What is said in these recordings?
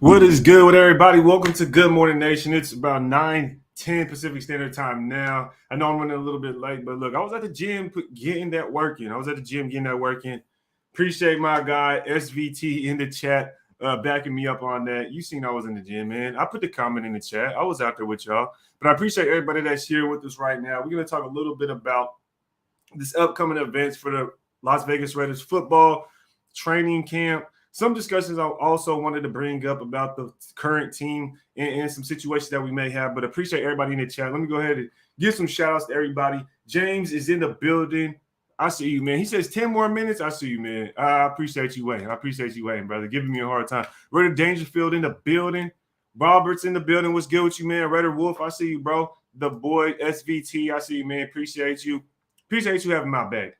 What is good with everybody? Welcome to Good Morning Nation. It's about 9:10 Pacific Standard Time now. I know I'm running a little bit late, but look, I was at the gym getting that work in. Appreciate my guy, SVT, in the chat, backing me up on that. You seen I was in the gym, man. I put the comment in the chat. I was out there with y'all. But I appreciate everybody that's here with us right now. We're going to talk a little bit about this upcoming events for the Las Vegas Raiders football training camp. Some discussions I also wanted to bring up about the current team and some situations that we may have, but appreciate everybody in the chat. Let me go ahead and give some shout outs to everybody. James is in the building. I see you, man. He says 10 more minutes. I see you, man. I appreciate you waiting. Brother. Giving me a hard time. Raider Dangerfield in the building. Robert's in the building. What's good with you, man? Raider Wolf, I see you, bro. The boy SVT, I see you, man. Appreciate you. Appreciate you having my back.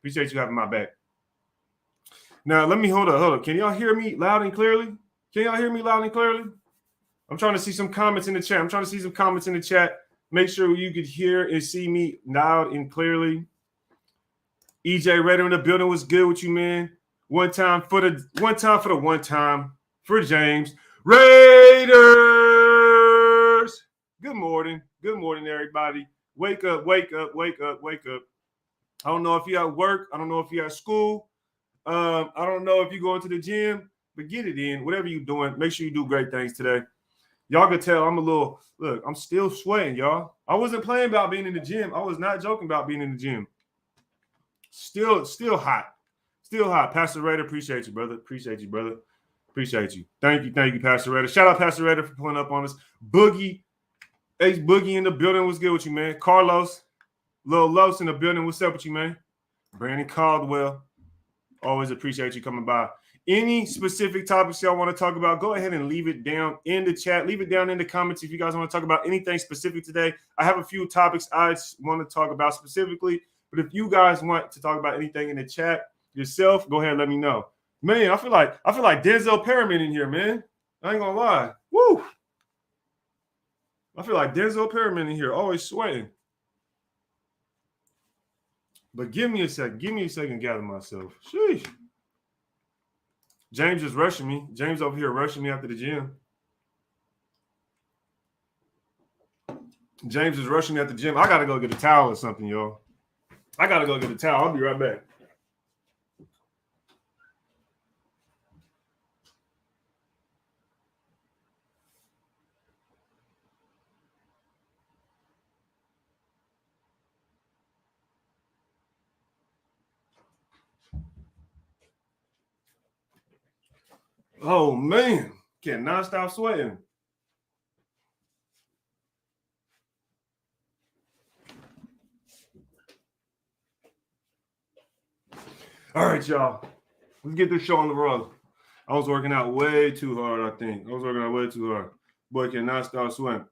Now, let me hold up. Can y'all hear me loud and clearly? I'm trying to see some comments in the chat. Make sure you could hear and see me loud and clearly. EJ Raider in the building. Was good with you, man. One time for James. Raiders. Good morning, everybody. Wake up. I don't know if you're at work. I don't know if you're at school. I don't know if you're going to the gym, but get it in. Whatever you're doing, make sure you do great things today. Y'all can tell I'm still sweating, y'all. I wasn't playing about being in the gym. I was not joking about being in the gym. Still hot. Pastor Raider, appreciate you, brother. Appreciate you. Thank you, Pastor Raider. Shout out Pastor Raider for pulling up on us. Boogie, Ace Boogie in the building. What's good with you, man? Carlos, Lil Los in the building. What's up with you, man? Brandon Caldwell. Always appreciate you coming by. Any specific topics y'all want to talk about, go ahead and leave it down in the chat. Leave it down in the comments if you guys want to talk about anything specific today. I have a few topics I want to talk about specifically, but if you guys want to talk about anything in the chat yourself, go ahead and let me know. Man, I feel like Denzel Parham in here, man. I ain't gonna lie. Woo! I feel like Denzel Parham in here, always sweating. But give me a second to gather myself. Sheesh. James is rushing me. James over here rushing me after the gym. I got to go get a towel or something, y'all. I'll be right back. Oh, man. Cannot stop sweating. All right, y'all. Let's get this show on the road. I was working out way too hard, I think. Boy, cannot stop sweating.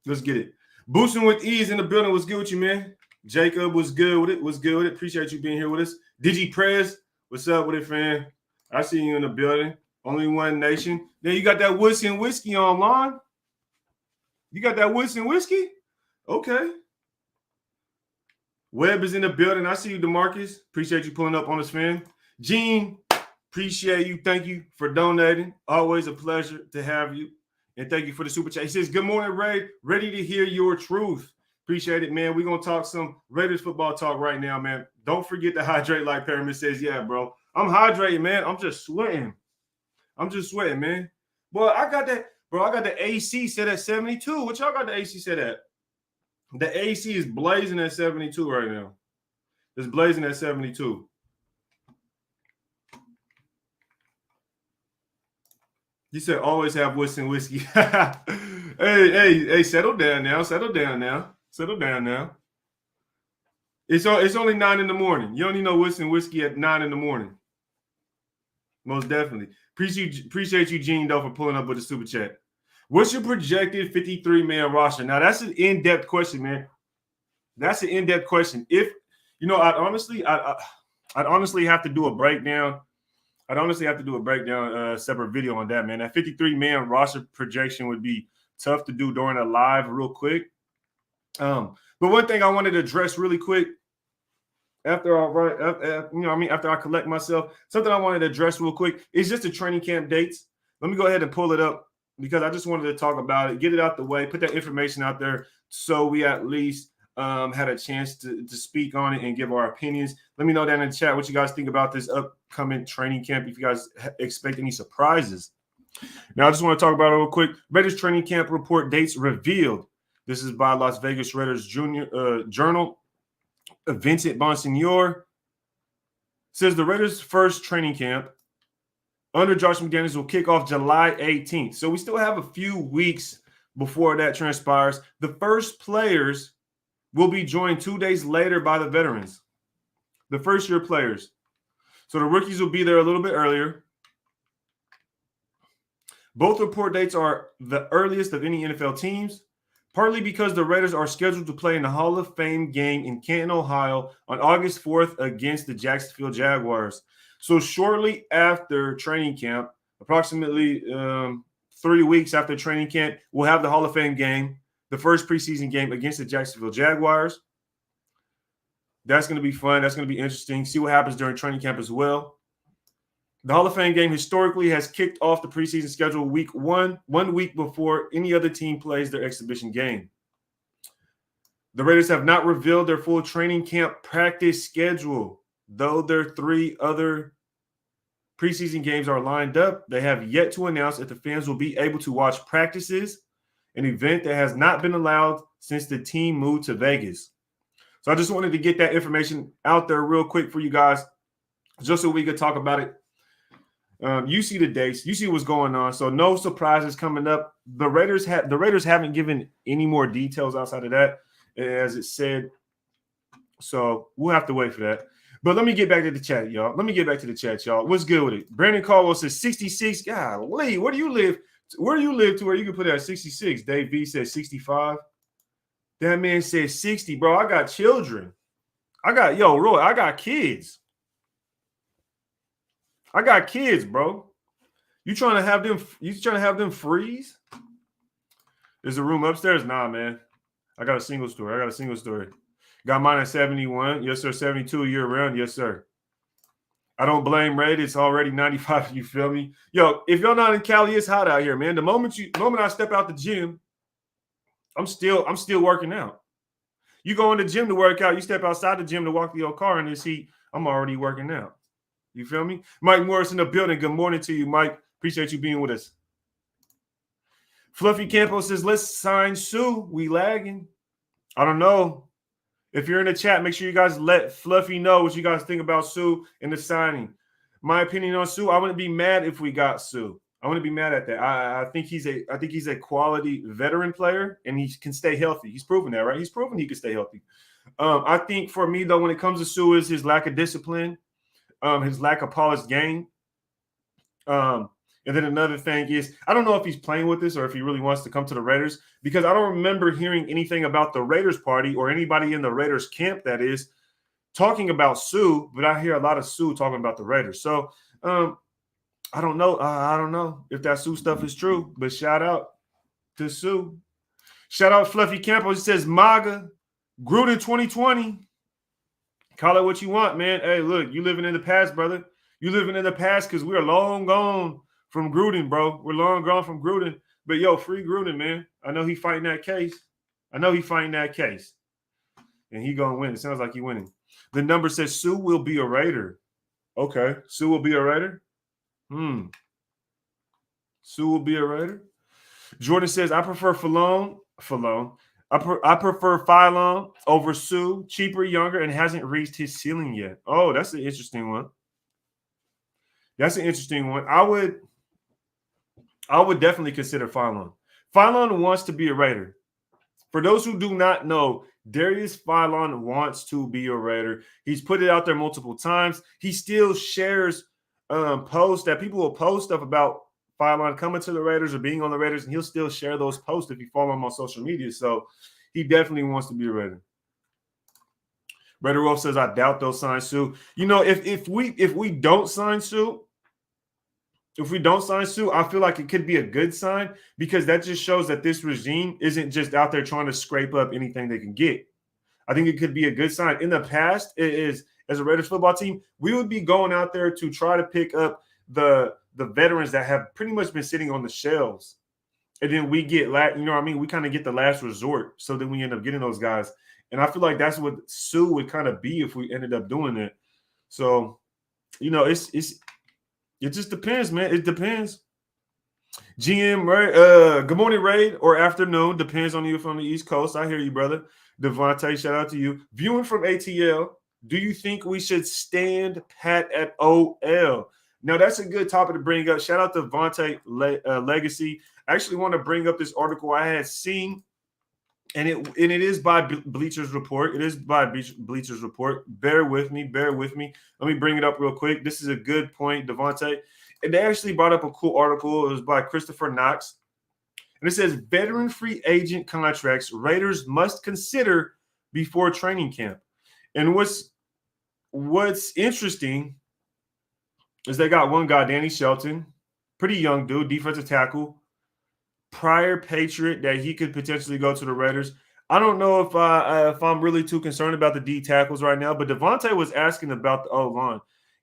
Let's get it. Boosting with ease in the building. What's good with you, man? Jacob was good with it. Appreciate you being here with us. Digi Prez, what's up with it, fam? I see you in the building. Only one nation. Then you got that whiskey and whiskey online. You got that whiskey and whiskey? Okay. Webb is in the building. I see you, DeMarcus. Appreciate you pulling up on us, fam. Gene, appreciate you. Thank you for donating. Always a pleasure to have you. And thank you for the super chat. He says, good morning, Ray. Ready to hear your truth. Appreciate it, man. We're going to talk some Raiders football talk right now, man. Don't forget to hydrate like Pyramid says. Yeah, bro. I'm hydrating, man. I'm just sweating, man. Boy, I got the AC set at 72. What y'all got the AC set at? The AC is blazing at 72 right now. It's blazing at 72. You said always have whiskey and whiskey. hey, settle down now. It's only 9 in the morning. You don't need no whiskey and whiskey at 9 in the morning. Most definitely. Appreciate you, Gene, though, for pulling up with the super chat. What's your projected 53-man roster? Now, that's an in-depth question, man. If, I'd honestly have to do a breakdown. A separate video on that, man. That 53-man roster projection would be tough to do during a live real quick. But one thing I wanted to address really quick after I collect myself, something I wanted to address real quick is just the training camp dates. Let me go ahead and pull it up because I just wanted to talk about it, get it out the way, put that information out there so we at least had a chance to speak on it and give our opinions. Let me know down in the chat what you guys think about this upcoming training camp, if you guys expect any surprises. Now, I just want to talk about it real quick. Raiders training camp report dates revealed. This is by Las Vegas Raiders Journal. Vincent Bonsignor says the Raiders' first training camp under Josh McDaniels will kick off July 18th. So we still have a few weeks before that transpires. The first players will be joined 2 days later by the veterans, the first-year players. So the rookies will be there a little bit earlier. Both report dates are the earliest of any NFL teams, partly because the Raiders are scheduled to play in the Hall of Fame game in Canton, Ohio on August 4th against the Jacksonville Jaguars. So shortly after training camp, approximately 3 weeks after training camp, we'll have the Hall of Fame game, the first preseason game against the Jacksonville Jaguars. That's going to be fun. That's going to be interesting. See what happens during training camp as well. The Hall of Fame game historically has kicked off the preseason schedule week 1 week before any other team plays their exhibition game. The Raiders have not revealed their full training camp practice schedule. Though their 3 other preseason games are lined up, they have yet to announce if the fans will be able to watch practices, an event that has not been allowed since the team moved to Vegas. So I just wanted to get that information out there real quick for you guys, just so we could talk about it. You see the dates, you see what's going on. So no surprises coming up. The Raiders haven't given any more details outside of that, as it said. So we'll have to wait for that. But let me get back to the chat, y'all. What's good with it? Brandon Caldwell says 66. Golly, where do you live? Where do you live to where you can put it at 66? Dave V says 65. That man says 60, bro. I got children. Roy, I got kids. I got kids, bro. You trying to have them freeze? Is the room upstairs? Nah, man. I got a single story. Got mine at 71. Yes, sir. 72 year round. Yes, sir. I don't blame Raid. It's already 95. You feel me? Yo, if y'all not in Cali, it's hot out here, man. The moment I step out the gym, I'm still working out. You go in the gym to work out, you step outside the gym to walk to your car in this heat, I'm already working out. You feel me? Mike Morris in the building. Good morning to you, Mike. Appreciate you being with us. Fluffy Campo says, let's sign Sue. We lagging. I don't know. If you're in the chat, make sure you guys let Fluffy know what you guys think about Sue and the signing. My opinion on Sue, I wouldn't be mad if we got Sue. I wouldn't be mad at that. I think he's a quality veteran player, and he can stay healthy. He's proven that, right? He's proven he can stay healthy. I think for me, though, when it comes to Sue, is his lack of discipline, his lack of polished game. And then another thing is, I don't know if he's playing with this or if he really wants to come to the Raiders, because I don't remember hearing anything about the Raiders party or anybody in the Raiders camp, that is, talking about Sue, but I hear a lot of Sue talking about the Raiders. So I don't know. I don't know if that Sue stuff is true, but shout out to Sue. Shout out Fluffy Campos. He says, MAGA, Gruden 2020. Call it what you want, man. Hey, look, you living in the past, brother. You living in the past because we are long gone from Gruden, bro. We're long gone from Gruden. But, yo, free Gruden, man. I know he fighting that case. And he going to win. It sounds like he winning. The number says Sue will be a Raider. Okay. Sue will be a Raider? Sue will be a Raider. Jordan says, I prefer Falone. I prefer Phylon over Sue. Cheaper, younger, and hasn't reached his ceiling yet. Oh, that's an interesting one. I would definitely consider Phylon. Phylon wants to be a Raider. For those who do not know, Darius Phylon wants to be a Raider. He's put it out there multiple times. He still shares posts that people will post stuff about Phylon coming to the Raiders or being on the Raiders, and he'll still share those posts if you follow him on social media. So he definitely wants to be a Raider. Raider Wolf says, I doubt they'll sign Sue. You know, if we don't sign Sue, I feel like it could be a good sign, because that just shows that this regime isn't just out there trying to scrape up anything they can get. I think it could be a good sign. In the past, it is, as a Raiders football team, we would be going out there to try to pick up the veterans that have pretty much been sitting on the shelves. and then we get we kind of get the last resort. So then we end up getting those guys. And I feel like that's what Sue would kind of be if we ended up doing it. So, it just depends, man. It depends. GM, right? Good morning, Raid, or afternoon. Depends on you from the East Coast. I hear you, brother. Devontae, shout out to you. Viewing from ATL, do you think we should stand pat at OL? Now, that's a good topic to bring up. Shout out to Devontae Legacy. I actually want to bring up this article I had seen, and it is by Bleachers Report. It is by Bleachers Report. Bear with me. Let me bring it up real quick. This is a good point, Devontae. And they actually brought up a cool article. It was by Christopher Knox. And it says, veteran free agent contracts Raiders must consider before training camp. And what's interesting is they got one guy, Danny Shelton, pretty young dude, defensive tackle, prior Patriot that he could potentially go to the Raiders. I don't know if I'm really too concerned about the D tackles right now, but Devontae was asking about the O-line.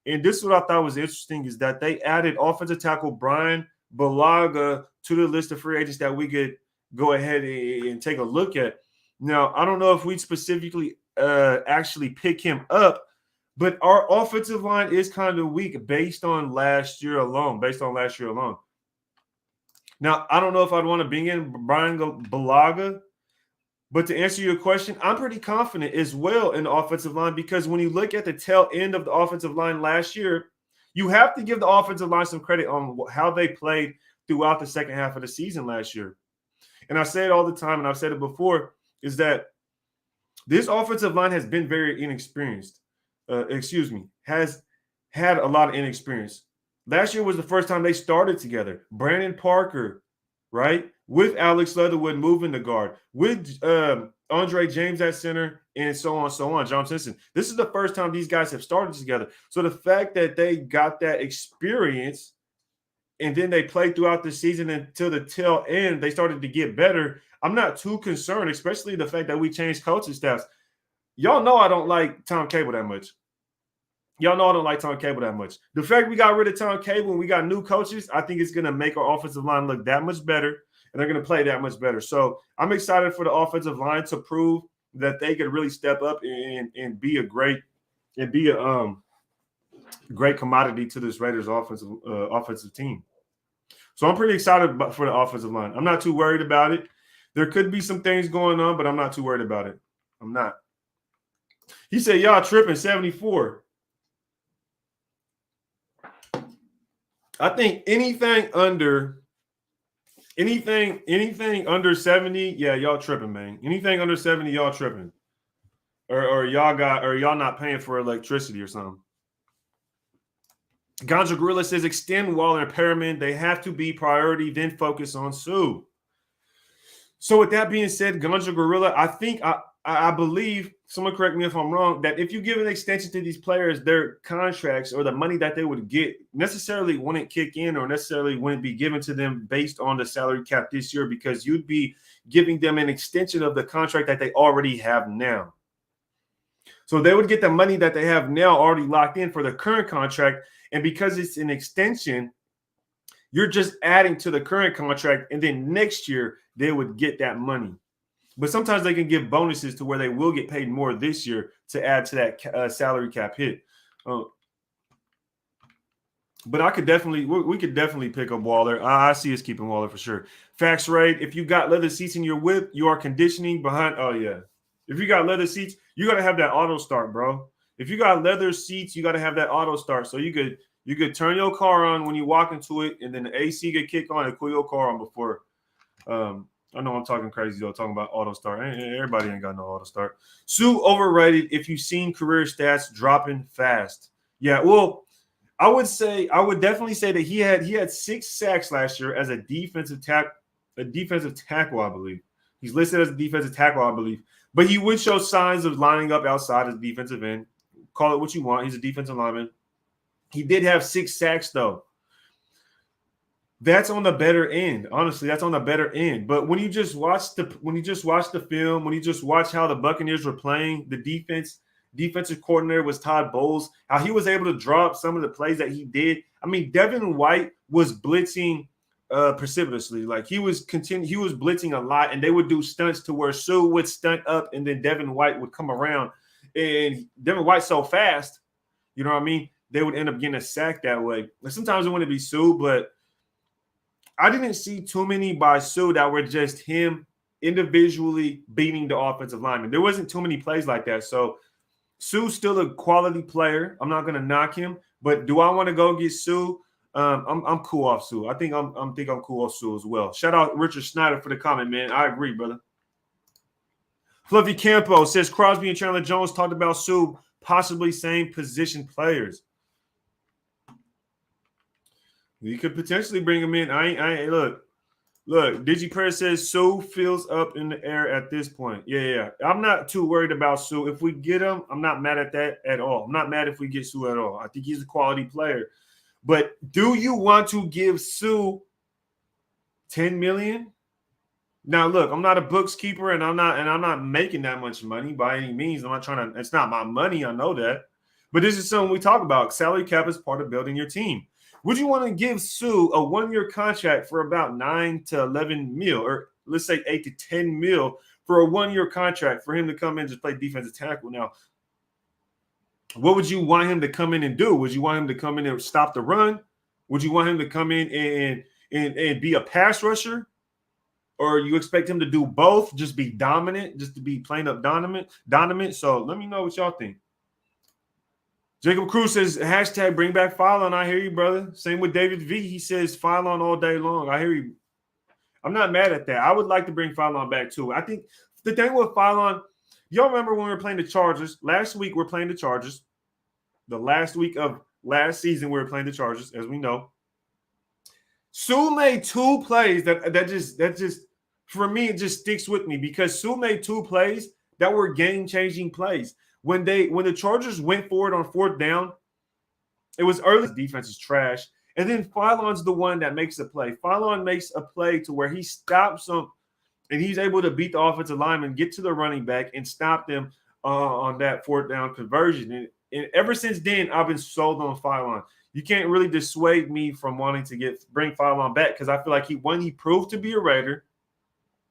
And this is what I thought was interesting is that they added offensive tackle Brian Balaga to the list of free agents that we could go ahead and take a look at. Now, I don't know if we'd specifically actually pick him up, but our offensive line is kind of weak based on last year alone. Now, I don't know if I'd want to bring in Brian Balaga, but to answer your question, I'm pretty confident as well in the offensive line because when you look at the tail end of the offensive line last year, you have to give the offensive line some credit on how they played throughout the second half of the season last year. And I say it all the time, and I've said it before, is that this offensive line has been very inexperienced. Has had a lot of inexperience. Last year was the first time they started together. Brandon Parker, right? With Ellis Leatherwood moving the guard, with Andre James at center, and so on, John Simpson. This is the first time these guys have started together. So the fact that they got that experience and then they played throughout the season until the tail end, they started to get better. I'm not too concerned, especially the fact that we changed coaching staffs. Y'all know I don't like Tom Cable that much. The fact we got rid of Tom Cable and we got new coaches, I think it's going to make our offensive line look that much better, and they're going to play that much better. So I'm excited for the offensive line to prove that they could really step up and be a great commodity to this Raiders offensive team. So I'm pretty excited for the offensive line. I'm not too worried about it. There could be some things going on, but I'm not too worried about it. I'm not. He said, y'all tripping 74. I think anything under 70, yeah, y'all tripping, man. Anything under 70, y'all tripping. Or y'all not paying for electricity or something. Ganja Gorilla says extend Waller and Parham. They have to be priority, then focus on Sue. So with that being said, Ganja Gorilla, I believe, someone correct me if I'm wrong, that if you give an extension to these players, their contracts or the money that they would get necessarily wouldn't kick in or necessarily wouldn't be given to them based on the salary cap this year because you'd be giving them an extension of the contract that they already have now. So they would get the money that they have now already locked in for the current contract. And because it's an extension, you're just adding to the current contract. And then next year, they would get that money. But sometimes they can give bonuses to where they will get paid more this year to add to that salary cap hit. But we could definitely pick up Waller. I see us keeping Waller for sure. Facts Raid, if you got leather seats in your whip, you are conditioning behind. Oh, yeah. If you got leather seats, you got to have that auto start, bro. If you got leather seats, you got to have that auto start. So you could turn your car on when you walk into it, and then the AC get kicked on and cool your car on before. I know I'm talking crazy, though, talking about auto start. Everybody ain't got no auto start. Sue overrated if you've seen career stats dropping fast. Yeah, well, I would definitely say that he had 6 sacks last year as a defensive tackle, I believe. He's listed as a defensive tackle, I believe. But he would show signs of lining up outside as defensive end. Call it what you want. He's a defensive lineman. He did have 6 sacks, though. That's on the better end. Honestly, that's on the better end. But when you just watch the film, when you just watch how the Buccaneers were playing, the defensive coordinator was Todd Bowles, how he was able to drop some of the plays that he did. I mean, Devin White was blitzing precipitously. Like he was blitzing a lot, and they would do stunts to where Sue would stunt up, and then Devin White would come around, and Devin White's so fast, you know what I mean? They would end up getting a sack that way. And sometimes it wouldn't be Sue, but I didn't see too many by Sue that were just him individually beating the offensive lineman. There wasn't too many plays like that. So Sue's still a quality player. I'm not gonna knock him, but do I want to go get Sue? I'm cool off Sue. I think I'm cool off Sue as well. Shout out Richard Snyder for the comment, man. I agree, brother. Fluffy Campo says Crosby and Chandler Jones talked about Sue possibly same position players. We could potentially bring him in. I look. DigiPrayer says Sue feels up in the air at this point. Yeah. I'm not too worried about Sue. If we get him, I'm not mad at that at all. I'm not mad if we get Sue at all. I think he's a quality player. But do you want to give Sue $10 million? Now, look, I'm not a books keeper, and I'm not making that much money by any means. I'm not trying to. It's not my money. I know that. But this is something we talk about. Salary cap is part of building your team. Would you want to give Sue a 1-year contract for about 9 to 11 mil, or let's say 8 to 10 mil for a 1-year contract for him to come in and just play defensive tackle? Now, what would you want him to come in and do? Would you want him to come in and stop the run? Would you want him to come in and be a pass rusher? Or you expect him to do both, just be dominant, just to be plain up dominant? So let me know what y'all think. Jacob Cruz says, hashtag bring back Phylon. I hear you, brother. Same with David V. He says Phylon all day long. I hear you. I'm not mad at that. I would like to bring Phylon back too. I think the thing with Phylon, y'all remember when we were playing the Chargers? Last week we're playing the Chargers. The last week of last season we were playing the Chargers, as we know. Sue made 2 plays that just for me, it just sticks with me because Sue made 2 plays that were game-changing plays. When the Chargers went forward on 4th down, it was early. Defense is trash. And then Phylon's the one that makes a play. Phylon makes a play to where he stops them, and he's able to beat the offensive lineman, get to the running back, and stop them on that 4th down conversion. And ever since then, I've been sold on Phylon. You can't really dissuade me from wanting to bring Phylon back because I feel like he proved to be a Raider.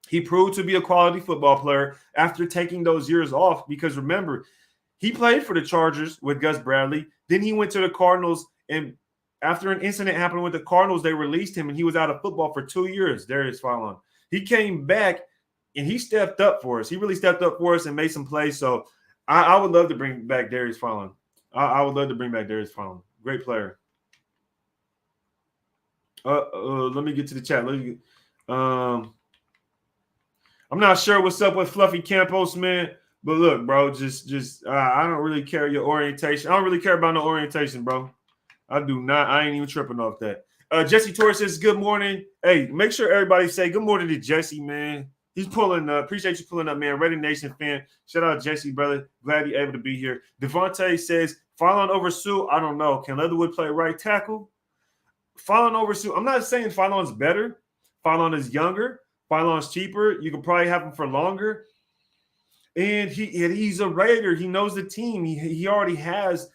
He proved to be a quality football player after taking those years off because, remember, he played for the Chargers with Gus Bradley. Then he went to the Cardinals, and after an incident happened with the Cardinals, they released him, and he was out of football for 2 years. Darius Phylon. He came back, and he stepped up for us. He really stepped up for us and made some plays. So I would love to bring back Darius Phylon. I would love to bring back Darius Phylon. Great player. Let me get to the chat. I'm not sure what's up with Fluffy Campos, man. But look, bro, just I don't really care your orientation. I don't really care about no orientation, bro. I do not. I ain't even tripping off that. Jesse Torres says, good morning. Hey, make sure everybody say good morning to Jesse, man. He's pulling up. Appreciate you pulling up, man. Raider Nation fan. Shout out Jesse, brother. Glad you're able to be here. Devontae says, Phylon over Sue. I don't know. Can Leatherwood play right tackle? Phylon over Sue. I'm not saying Phylon's better. Phylon is younger. Phylon's cheaper. You can probably have him for longer. And he's a Raider. He knows the team. He already has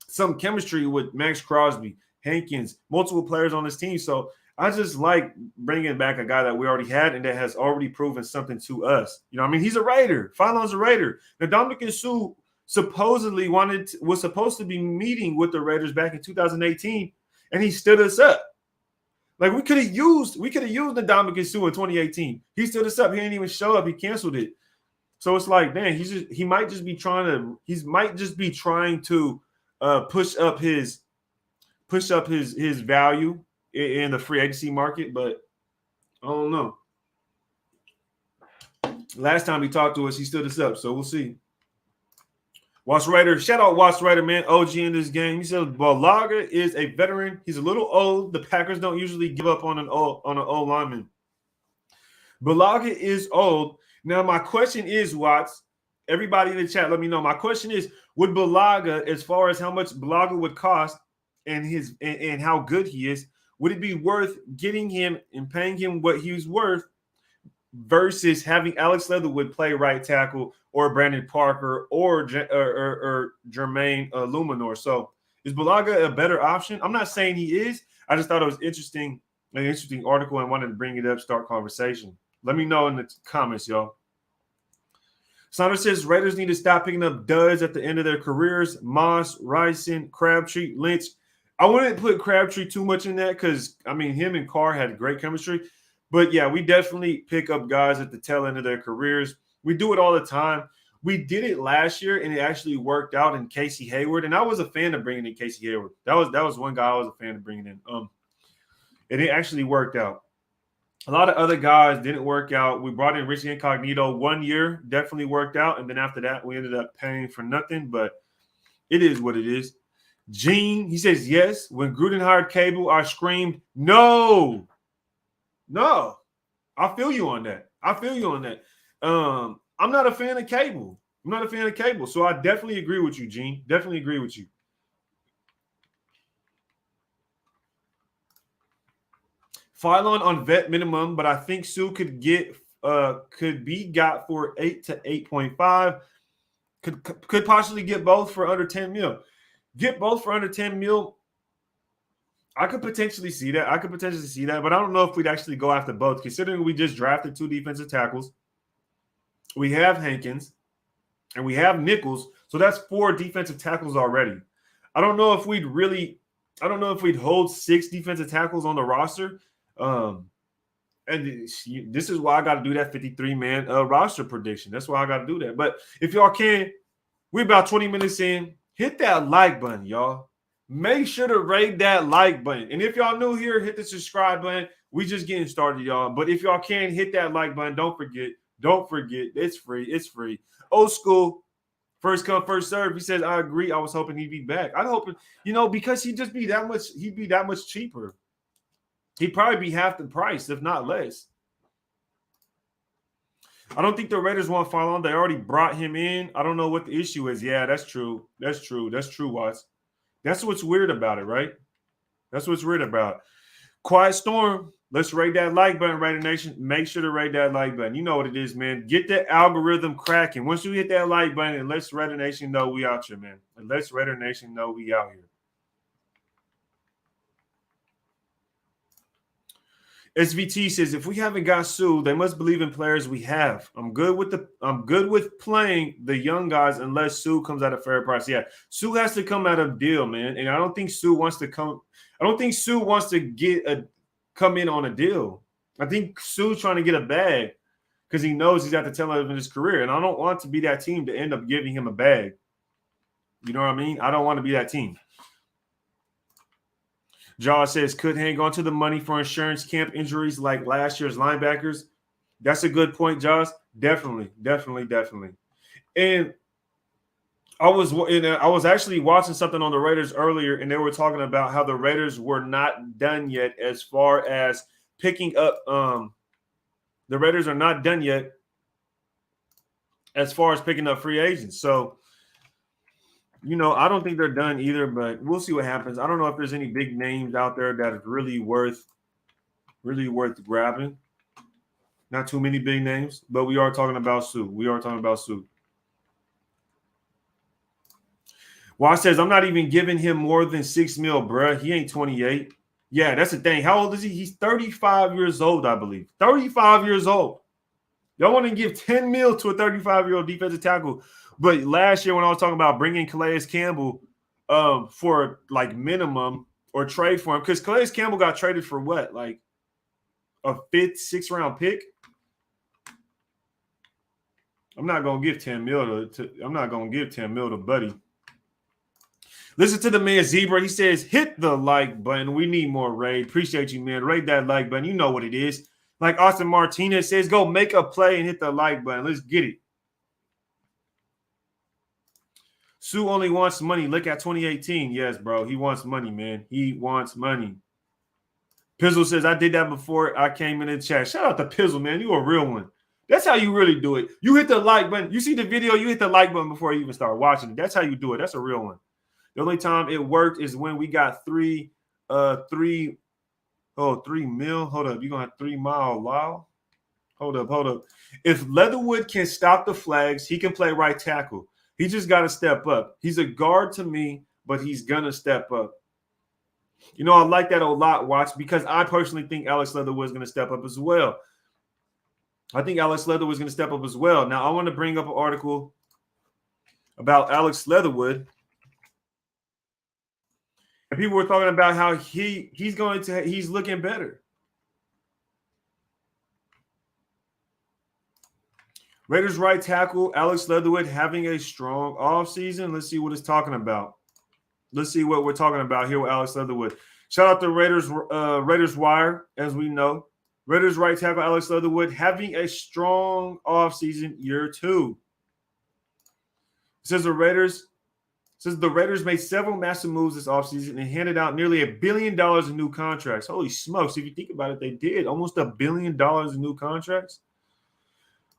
some chemistry with Max Crosby, Hankins, multiple players on this team. So I just like bringing back a guy that we already had and that has already proven something to us. You know what I mean? He's a Raider. Phylon's a Raider. Now, Dominican Sue supposedly was supposed to be meeting with the Raiders back in 2018, and he stood us up. Like we could have used the Dominican Sue in 2018. He stood us up. He didn't even show up. He canceled it. So it's like, man, he might just be trying to push up his value in the free agency market, but I don't know. Last time he talked to us, he stood us up, so we'll see. Watch Raider, shout out Watch Raider, man. OG in this game. He says Balaga is a veteran. He's a little old. The Packers don't usually give up on an old lineman. Balaga is old. Now, my question is, Watts, everybody in the chat, let me know. My question is, would Balaga, as far as how much Balaga would cost and how good he is, would it be worth getting him and paying him what he's worth versus having Ellis Leatherwood play right tackle or Brandon Parker or Jermaine Luminor? So is Balaga a better option? I'm not saying he is. I just thought it was interesting, an interesting article, and wanted to bring it up, start conversation. Let me know in the comments, y'all. Saunders says Raiders need to stop picking up duds at the end of their careers. Moss, Ryson, Crabtree, Lynch. I wouldn't put Crabtree too much in that because, I mean, him and Carr had great chemistry. But, yeah, we definitely pick up guys at the tail end of their careers. We do it all the time. We did it last year, and it actually worked out in Casey Hayward. And I was a fan of bringing in Casey Hayward. That was one guy I was a fan of bringing in. And it actually worked out. A lot of other guys didn't work out. We brought in Richie Incognito 1 year, definitely worked out. And then after that, we ended up paying for nothing. But it is what it is. Gene, he says, yes. When Gruden hired Cable, I screamed, no. No. I feel you on that. I'm not a fan of Cable. So I definitely agree with you, Gene. Definitely agree with you. Phylon on vet minimum, but I think Sue could be got for 8 to 8.5. Could possibly get both for under 10 mil. Get both for under 10 mil. I could potentially see that. But I don't know if we'd actually go after both, considering we just drafted 2 defensive tackles. We have Hankins, and we have Nichols. So that's 4 defensive tackles already. I don't know if we'd hold 6 defensive tackles on the roster. And this is why I got to do that 53-man roster prediction. That's why I got to do that. But if y'all can, we're about 20 minutes in. Hit that like button, y'all. Make sure to rate that like button. And if y'all new here, hit the subscribe button. We just getting started, y'all. But if y'all can, hit that like button. Don't forget. It's free. Old school. First come, first serve. He says, I agree. I was hoping he'd be back. I'm hoping, because he'd be that much cheaper. He'd probably be half the price, if not less. I don't think the Raiders want Phylon. They already brought him in. I don't know what the issue is. Yeah, that's true, Watts. That's what's weird about it, right? Quiet Storm. Let's rate that like button, Raider Nation. Make sure to rate that like button. You know what it is, man. Get that algorithm cracking. Once you hit that like button, and let's Raider Nation know we out here, man. And let's Raider Nation know we out here. SVT says, if we haven't got Sue, they must believe in players we have. I'm good with playing the young guys unless Sue comes at a fair price. Yeah, Sue has to come at a deal, man. And I don't think Sue wants to come. I don't think Sue wants to come in on a deal. I think Sue's trying to get a bag because he knows he's at the tail end of his career. And I don't want to be that team to end up giving him a bag. You know what I mean? I don't want to be that team. Jaw says, could hang on to the money for insurance camp injuries like last year's linebackers. That's a good point, Josh. Definitely. And I was actually watching something on the Raiders earlier, and they were talking about how the Raiders were not done yet as far as picking up. The Raiders are not done yet as far as picking up free agents. So, I don't think they're done either, but we'll see what happens. I don't know if there's any big names out there that is really worth grabbing. Not too many big names, but we are talking about Sue. Wash says, I'm not even giving him more than $6 million, bruh. He ain't 28. Yeah, that's the thing. How old is he? He's 35 years old, I believe. 35 years old. Y'all want to give $10 million to a 35-year-old defensive tackle. But last year when I was talking about bringing Calais Campbell for like minimum or trade for him, because Calais Campbell got traded for what? Like a 5th, 6th round pick? I'm not going to give $10 million to Buddy. Listen to the man Zebra. He says, hit the like button. We need more raid. Appreciate you, man. Rate that like button. You know what it is. Like Austin Martinez says, go make a play and hit the like button. Let's get it. Sue only wants money. Look at 2018. Yes, bro. He wants money, man. He wants money. Pizzle says, I did that before I came in the chat. Shout out to Pizzle, man. You a real one. That's how you really do it. You hit the like button. You see the video, you hit the like button before you even start watching it. That's how you do it. That's a real one. The only time it worked is when we got 3 mil. Hold up. You're going to have 3 mile wow. Hold up. If Leatherwood can stop the flags, he can play right tackle. He just got to step up. He's a guard to me, but he's going to step up. You know, I like that a lot, Watch, because I personally think Ellis Leatherwood is going to step up as well. I think Ellis Leatherwood is going to step up as well. Now, I want to bring up an article about Ellis Leatherwood. And people were talking about how he's looking better. Raiders right tackle Ellis Leatherwood having a strong offseason. Let's see what it's talking about. Let's see what we're talking about here with Ellis Leatherwood. Shout out to Raiders Wire, as we know. Raiders right tackle Ellis Leatherwood having a strong offseason year 2. It says the Raiders made several massive moves this offseason and handed out nearly $1 billion in new contracts. Holy smokes. If you think about it, they did almost $1 billion in new contracts.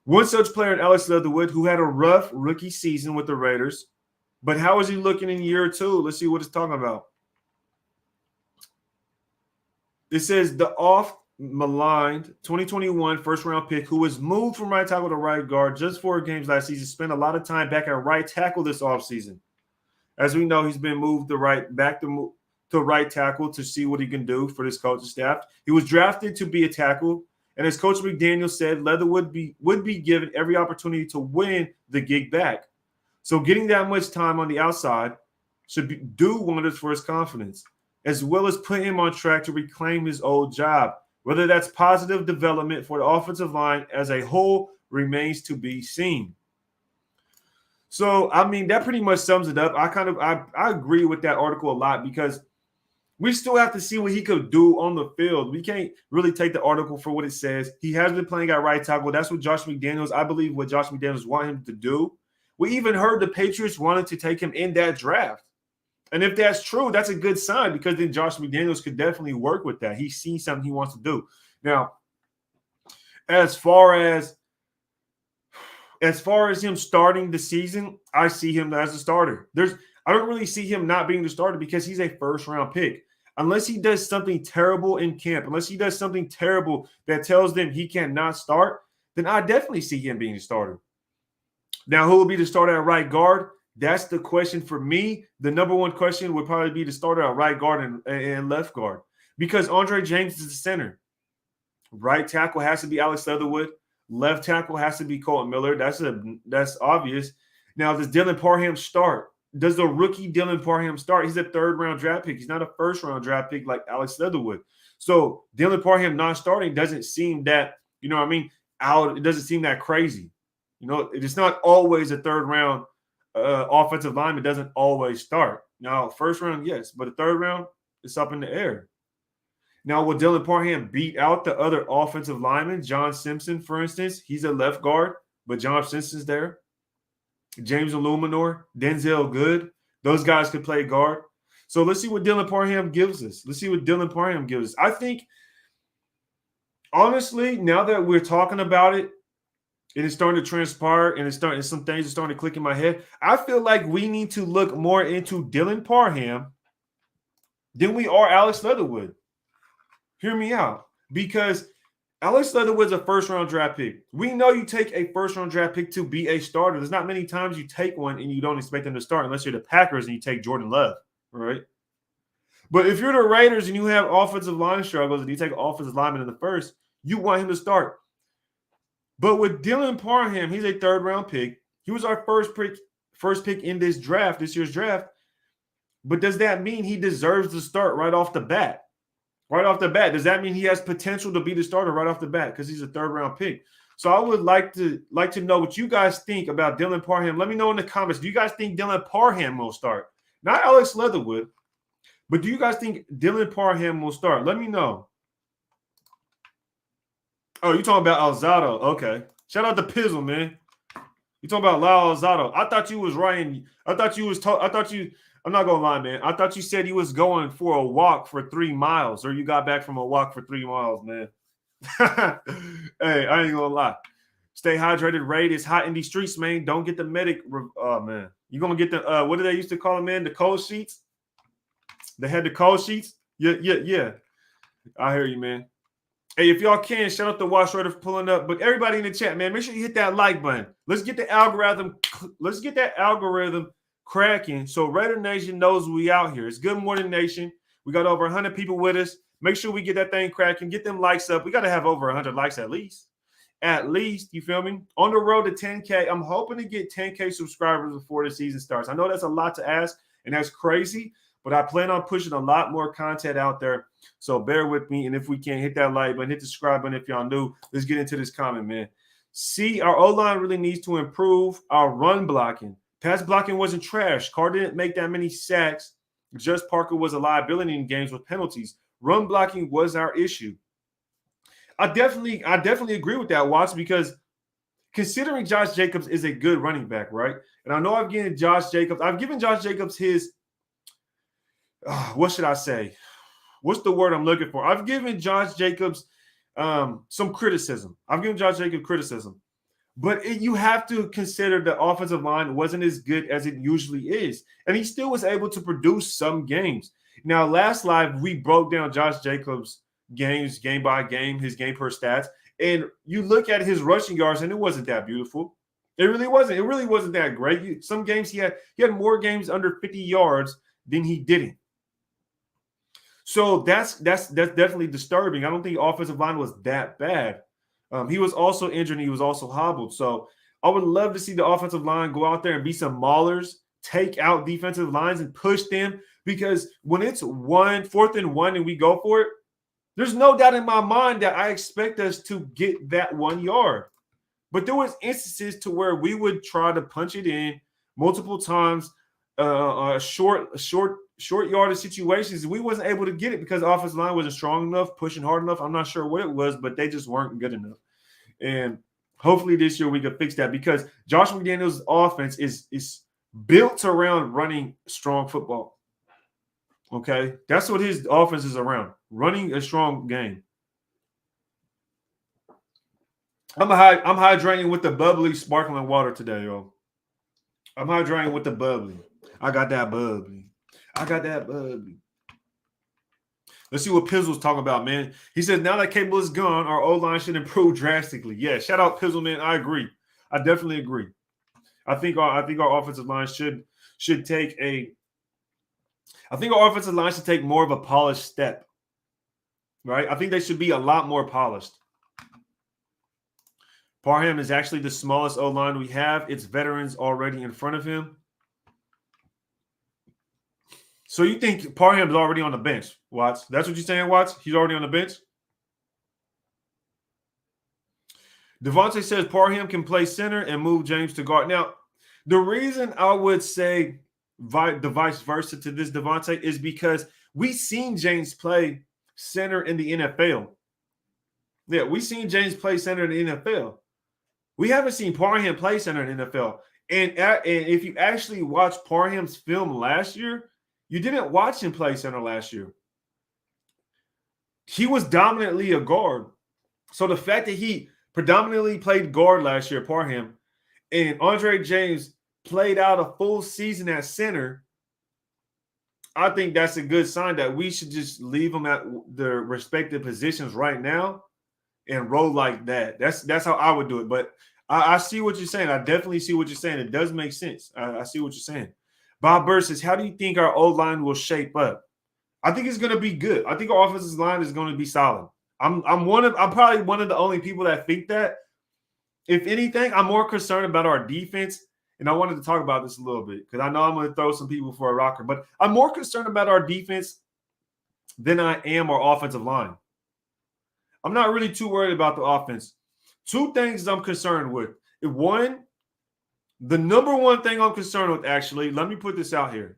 One such player in Ellis Leatherwood who had a rough rookie season with the Raiders. But how is he looking in year 2? Let's see what it's talking about. It says the oft-maligned 2021 first-round pick who was moved from right tackle to right guard just 4 games last season spent a lot of time back at right tackle this offseason. As we know, he's been moved to right tackle to see what he can do for this coaching staff. He was drafted to be a tackle, and as Coach McDaniel said, Leatherwood would be given every opportunity to win the gig back. So getting that much time on the outside should do wonders for his confidence, as well as put him on track to reclaim his old job. Whether that's positive development for the offensive line as a whole remains to be seen. So, I mean, that pretty much sums it up. I agree with that article a lot because we still have to see what he could do on the field. We can't really take the article for what it says. He has been playing at right tackle. That's what Josh McDaniels, I believe what Josh McDaniels want him to do. We even heard the Patriots wanted to take him in that draft. And if that's true, that's a good sign because then Josh McDaniels could definitely work with that. He's seen something he wants to do. Now, as far as him starting the season, I see him as a starter. I don't really see him not being the starter because he's a first-round pick. Unless he does something terrible in camp, unless he does something terrible that tells them he cannot start, then I definitely see him being the starter. Now, who will be the starter at right guard? That's the question for me. The number one question would probably be the starter at right guard and left guard because Andre James is the center. Right tackle has to be Ellis Leatherwood. Left tackle has to be Colton Miller. That's obvious. Now, does Dylan Parham start? Does the rookie Dylan Parham start? He's a 3rd-round draft pick. He's not a 1st-round draft pick like Ellis Leatherwood. So Dylan Parham not starting doesn't seem that, you know what I mean, out. It doesn't seem that crazy. You know, it's not always a 3rd-round offensive lineman doesn't always start. Now, 1st round, yes, but a 3rd round, it's up in the air. Now, will Dylan Parham beat out the other offensive linemen? John Simpson, for instance, he's a left guard, but John Simpson's there. James Illuminor, Denzel Good, those guys could play guard. So let's see what Dylan Parham gives us. I think, honestly, now that we're talking about it, it is starting to transpire, and some things are starting to click in my head. I feel like we need to look more into Dylan Parham than we are Ellis Leatherwood. Hear me out. Because Ellis Leatherwood's a 1st-round draft pick. We know you take a 1st-round draft pick to be a starter. There's not many times you take one and you don't expect them to start unless you're the Packers and you take Jordan Love, right? But if you're the Raiders and you have offensive line struggles and you take an offensive lineman in the 1st, you want him to start. But with Dylan Parham, he's a 3rd-round pick. He was our first pick in this year's draft. But does that mean he deserves to start right off the bat? Right off the bat, does that mean he has potential to be the starter right off the bat because he's a 3rd-round pick? So I would like to know what you guys think about Dylan Parham. Let me know in the comments. Do you guys think Dylan Parham will start? Not Ellis Leatherwood, but do you guys think Dylan Parham will start? Let me know. Oh, you talking about Alzado? Okay. Shout out to Pizzle, man. You talking about Lyle Alzado? I thought you was Ryan. I'm not gonna lie, man. I thought you said you was going for a walk for 3 miles, or you got back from a walk for 3 miles, man. Hey, I ain't gonna lie. Stay hydrated. Raid is hot in these streets, man. Don't get the medic. Oh man, you gonna get the what do they used to call them, man? The cold sheets. They had the cold sheets. Yeah. I hear you, man. Hey, if y'all can, shout out to Watch Raider for pulling up. But everybody in the chat, man, make sure you hit that like button. Let's get the algorithm. Let's get that algorithm cracking so Raider Nation knows we out here. It's Good Morning Nation. We got over 100 people with us. Make sure we get that thing cracking. Get them likes up. We got to have over 100 likes at least. At least, you feel me? On the road to 10K. I'm hoping to get 10K subscribers before the season starts. I know that's a lot to ask, and that's crazy, but I plan on pushing a lot more content out there. So bear with me. And if we can, hit that like button, hit the subscribe button if y'all new. Let's get into this comment, man. See, our O-line really needs to improve our run blocking. Pass blocking wasn't trash. Carr didn't make that many sacks. Just Parker was a liability in games with penalties. Run blocking was our issue. I definitely agree with that, Watts, because considering Josh Jacobs is a good running back, right? And I know I've given Josh Jacobs his, what should I say? What's the word I'm looking for? I've given Josh Jacobs some criticism. I've given Josh Jacobs criticism. But you have to consider the offensive line wasn't as good as it usually is. And he still was able to produce some games. Now, last live, we broke down Josh Jacobs' games, game by game, his game per stats. And you look at his rushing yards, and it wasn't that beautiful. It really wasn't. It really wasn't that great. Some games he had more games under 50 yards than he didn't. So that's definitely disturbing. I don't think the offensive line was that bad. He was also injured and he was also hobbled. So I would love to see the offensive line go out there and be some maulers, take out defensive lines and push them, because when it's 4th and 1 and we go for it, there's no doubt in my mind that I expect us to get that 1 yard. But there was instances to where we would try to punch it in multiple times, short yardage situations. We wasn't able to get it because the offensive line wasn't strong enough, pushing hard enough. I'm not sure what it was, but they just weren't good enough. And hopefully this year we can fix that, because Josh McDaniels' offense is built around running strong football. Okay, that's what his offense is around, running a strong game. I'm hydrating with the bubbly sparkling water today, yo. I'm hydrating with the bubbly. I got that bubbly. Let's see what Pizzle's talking about, man. He says, now that Cable is gone, our O-line should improve drastically. Yeah, shout out Pizzle, man. I agree. I definitely agree. I think our offensive line should take more of a polished step. Right? I think they should be a lot more polished. Parham is actually the smallest O-line we have. It's veterans already in front of him. So you think Parham's already on the bench, Watts? That's what you're saying, Watts? He's already on the bench? Devontae says Parham can play center and move James to guard. Now, the reason I would say the vice versa to this, Devontae, is because we've seen James play center in the NFL. Yeah, we've seen James play center in the NFL. We haven't seen Parham play center in the NFL. And if you actually watch Parham's film last year, you didn't watch him play center last year. He was dominantly a guard. So the fact that he predominantly played guard last year, Parham, and Andre James played out a full season at center, I think that's a good sign that we should just leave them at their respective positions right now and roll like that. That's how I would do it. But I see what you're saying. I definitely see what you're saying. It does make sense. I see what you're saying. Bob Burr says, how do you think our O-line will shape up? I think it's going to be good. I think our offensive line is going to be solid. I'm probably one of the only people that think that. If anything, I'm more concerned about our defense, and I wanted to talk about this a little bit because I know I'm going to throw some people for a rocker, but I'm more concerned about our defense than I am our offensive line. I'm not really too worried about the offense. Two things I'm concerned with. One, the number one thing I'm concerned with, actually, let me put this out here.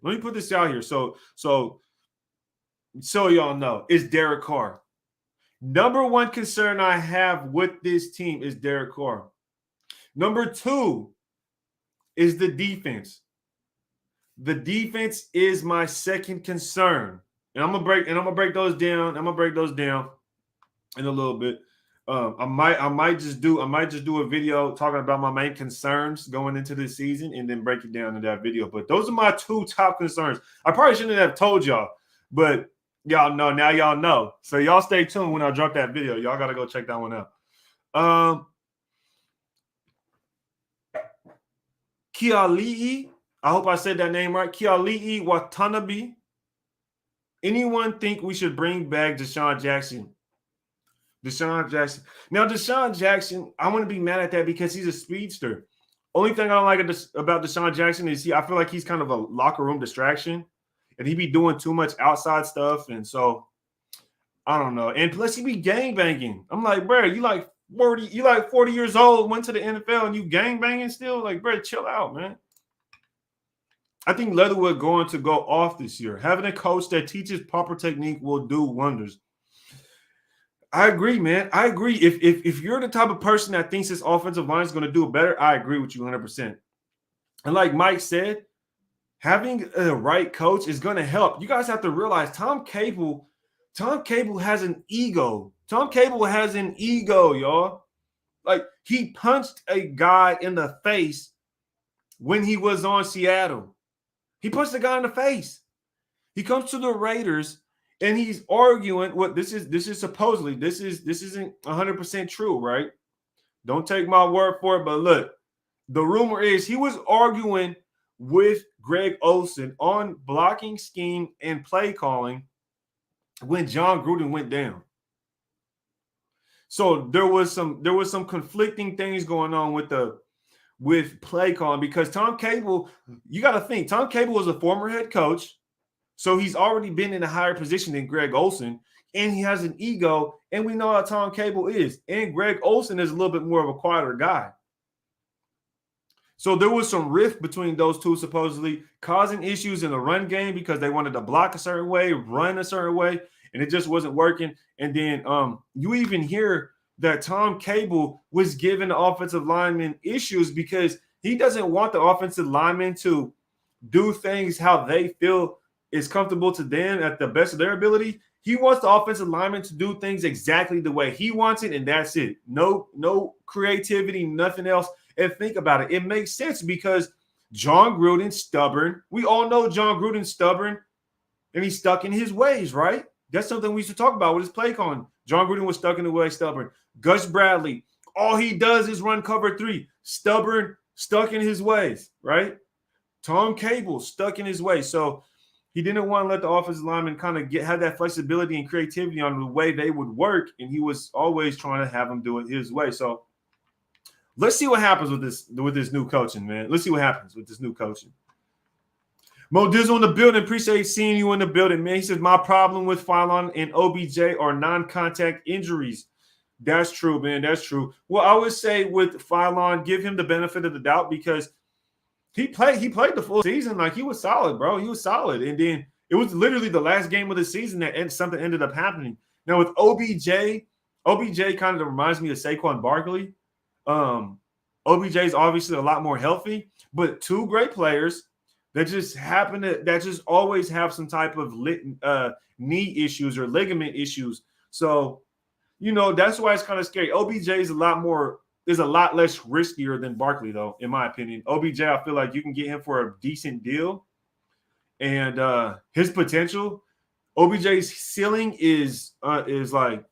So y'all know, is Derek Carr. Number one concern I have with this team is Derek Carr. Number two is the defense. The defense is my second concern. And I'm gonna break those down. I'm gonna break those down in a little bit. I might just do a video talking about my main concerns going into this season and then break it down in that video. But those are my two top concerns. I probably shouldn't have told y'all, but y'all know. Now y'all know. So y'all stay tuned when I drop that video. Y'all gotta go check that one out. Kiali'i, I hope I said that name right. Kiali'i Watanabe. Anyone think we should bring back Deshaun Jackson? Deshaun Jackson. Now, Deshaun Jackson, I want to be mad at that because he's a speedster. Only thing I don't like about Deshaun Jackson is I feel like he's kind of a locker room distraction, and he be doing too much outside stuff, and so I don't know. And plus, he be gang banging. I'm like, bro, you like 40 years old, went to the NFL, and you gang banging still? Like, bro, chill out, man. I think Leatherwood going to go off this year. Having a coach that teaches proper technique will do wonders. I agree, man. I agree. If you're the type of person that thinks this offensive line is going to do it better, I agree with you 100%. And like Mike said, having a right coach is going to help. You guys have to realize Tom Cable has an ego. Tom Cable has an ego, y'all. Like, he punched a guy in the face when he was on Seattle. He punched the guy in the face. He comes to the Raiders and he's arguing what this is supposedly. This isn't 100% true, right? Don't take my word for it, but look, the rumor is he was arguing with Greg Olsen on blocking scheme and play calling when John Gruden went down. So there was some conflicting things going on with play calling because Tom Cable, you got to think, Tom Cable was a former head coach. So he's already been in a higher position than Greg Olsen, and he has an ego, and we know how Tom Cable is. And Greg Olsen is a little bit more of a quieter guy. So there was some rift between those two, supposedly causing issues in the run game because they wanted to block a certain way, run a certain way, and it just wasn't working. And then you even hear that Tom Cable was giving the offensive linemen issues because he doesn't want the offensive linemen to do things how they feel is comfortable to them at the best of their ability. He wants the offensive lineman to do things exactly the way he wants it, and that's it. No creativity, nothing else. And think about it. It makes sense because John Gruden's stubborn. We all know John Gruden's stubborn, and he's stuck in his ways, right? That's something we used to talk about with his play calling. John Gruden was stuck in the way, stubborn. Gus Bradley, all he does is run cover 3. Stubborn, stuck in his ways, right? Tom Cable, stuck in his ways. So he didn't want to let the offensive lineman kind of have that flexibility and creativity on the way they would work, and he was always trying to have them do it his way. So let's see what happens with this new coaching, man. Let's see what happens with this new coaching. Mo Dizzle in the building. Appreciate seeing you in the building, man. He says, my problem with Phylon and OBJ are non-contact injuries. That's true, man. That's true. Well, I would say with Phylon, give him the benefit of the doubt because he played the full season. Like, he was solid, bro. He was solid. And then it was literally the last game of the season that something ended up happening. Now with OBJ kind of reminds me of Saquon Barkley. OBJ is obviously a lot more healthy, but two great players that just always have some type of knee issues or ligament issues. So, that's why it's kind of scary. OBJ is a lot less riskier than Barkley, though, in my opinion. OBJ, I feel like you can get him for a decent deal, and his potential, OBJ's ceiling is like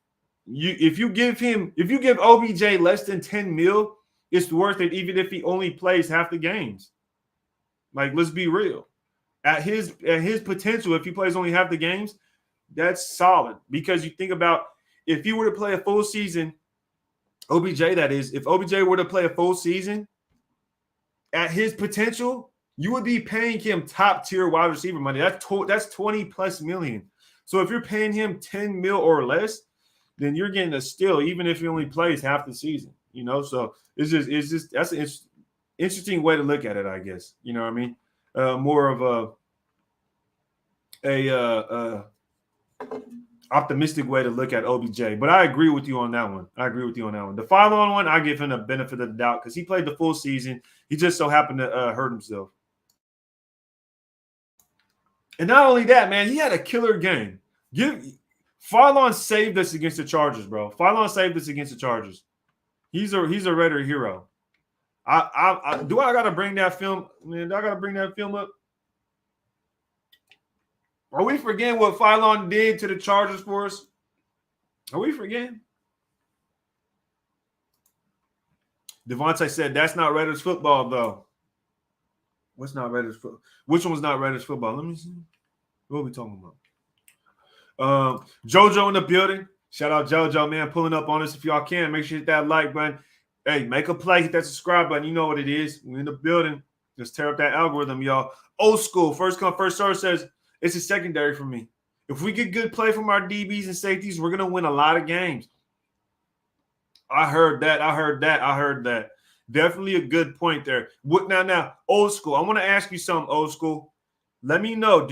if you give OBJ less than 10 mil, it's worth it, even if he only plays half the games. Like, let's be real. At his potential, if he plays only half the games, that's solid. Because you think about if he were to play a full season, OBJ, that is, if OBJ were to play a full season at his potential, you would be paying him top tier wide receiver money. That's 20 plus million. So if you're paying him 10 mil or less, then you're getting a steal, even if he only plays half the season. So it's just that's an interesting way to look at it, I guess. You know what I mean? More of a optimistic way to look at OBJ. But I agree with you on that one. The Phylon one, I give him the benefit of the doubt because he played the full season. He just so happened to hurt himself. And not only that, man, he had a killer game. Phylon saved us against the Chargers, bro. Phylon saved us against the Chargers. He's a Raider hero. I gotta bring that film, man. I gotta bring that film up. Are we forgetting what Phylon did to the Chargers for us? Are we forgetting? Devontae said that's not Raiders football, though. What's not Raiders football? Which one's not Raiders football? Let me see. What are we talking about? JoJo in the building. Shout out JoJo, man, pulling up on us. If y'all can, make sure you hit that like button. Hey, make a play, hit that subscribe button. You know what it is. We're in the building. Just tear up that algorithm, y'all. Old school, first come, first serve says it's a secondary for me. If we get good play from our DBs and safeties, we're gonna win a lot of games. I heard that. Definitely a good point there. What now, old school. I want to ask you something, old school. Let me know.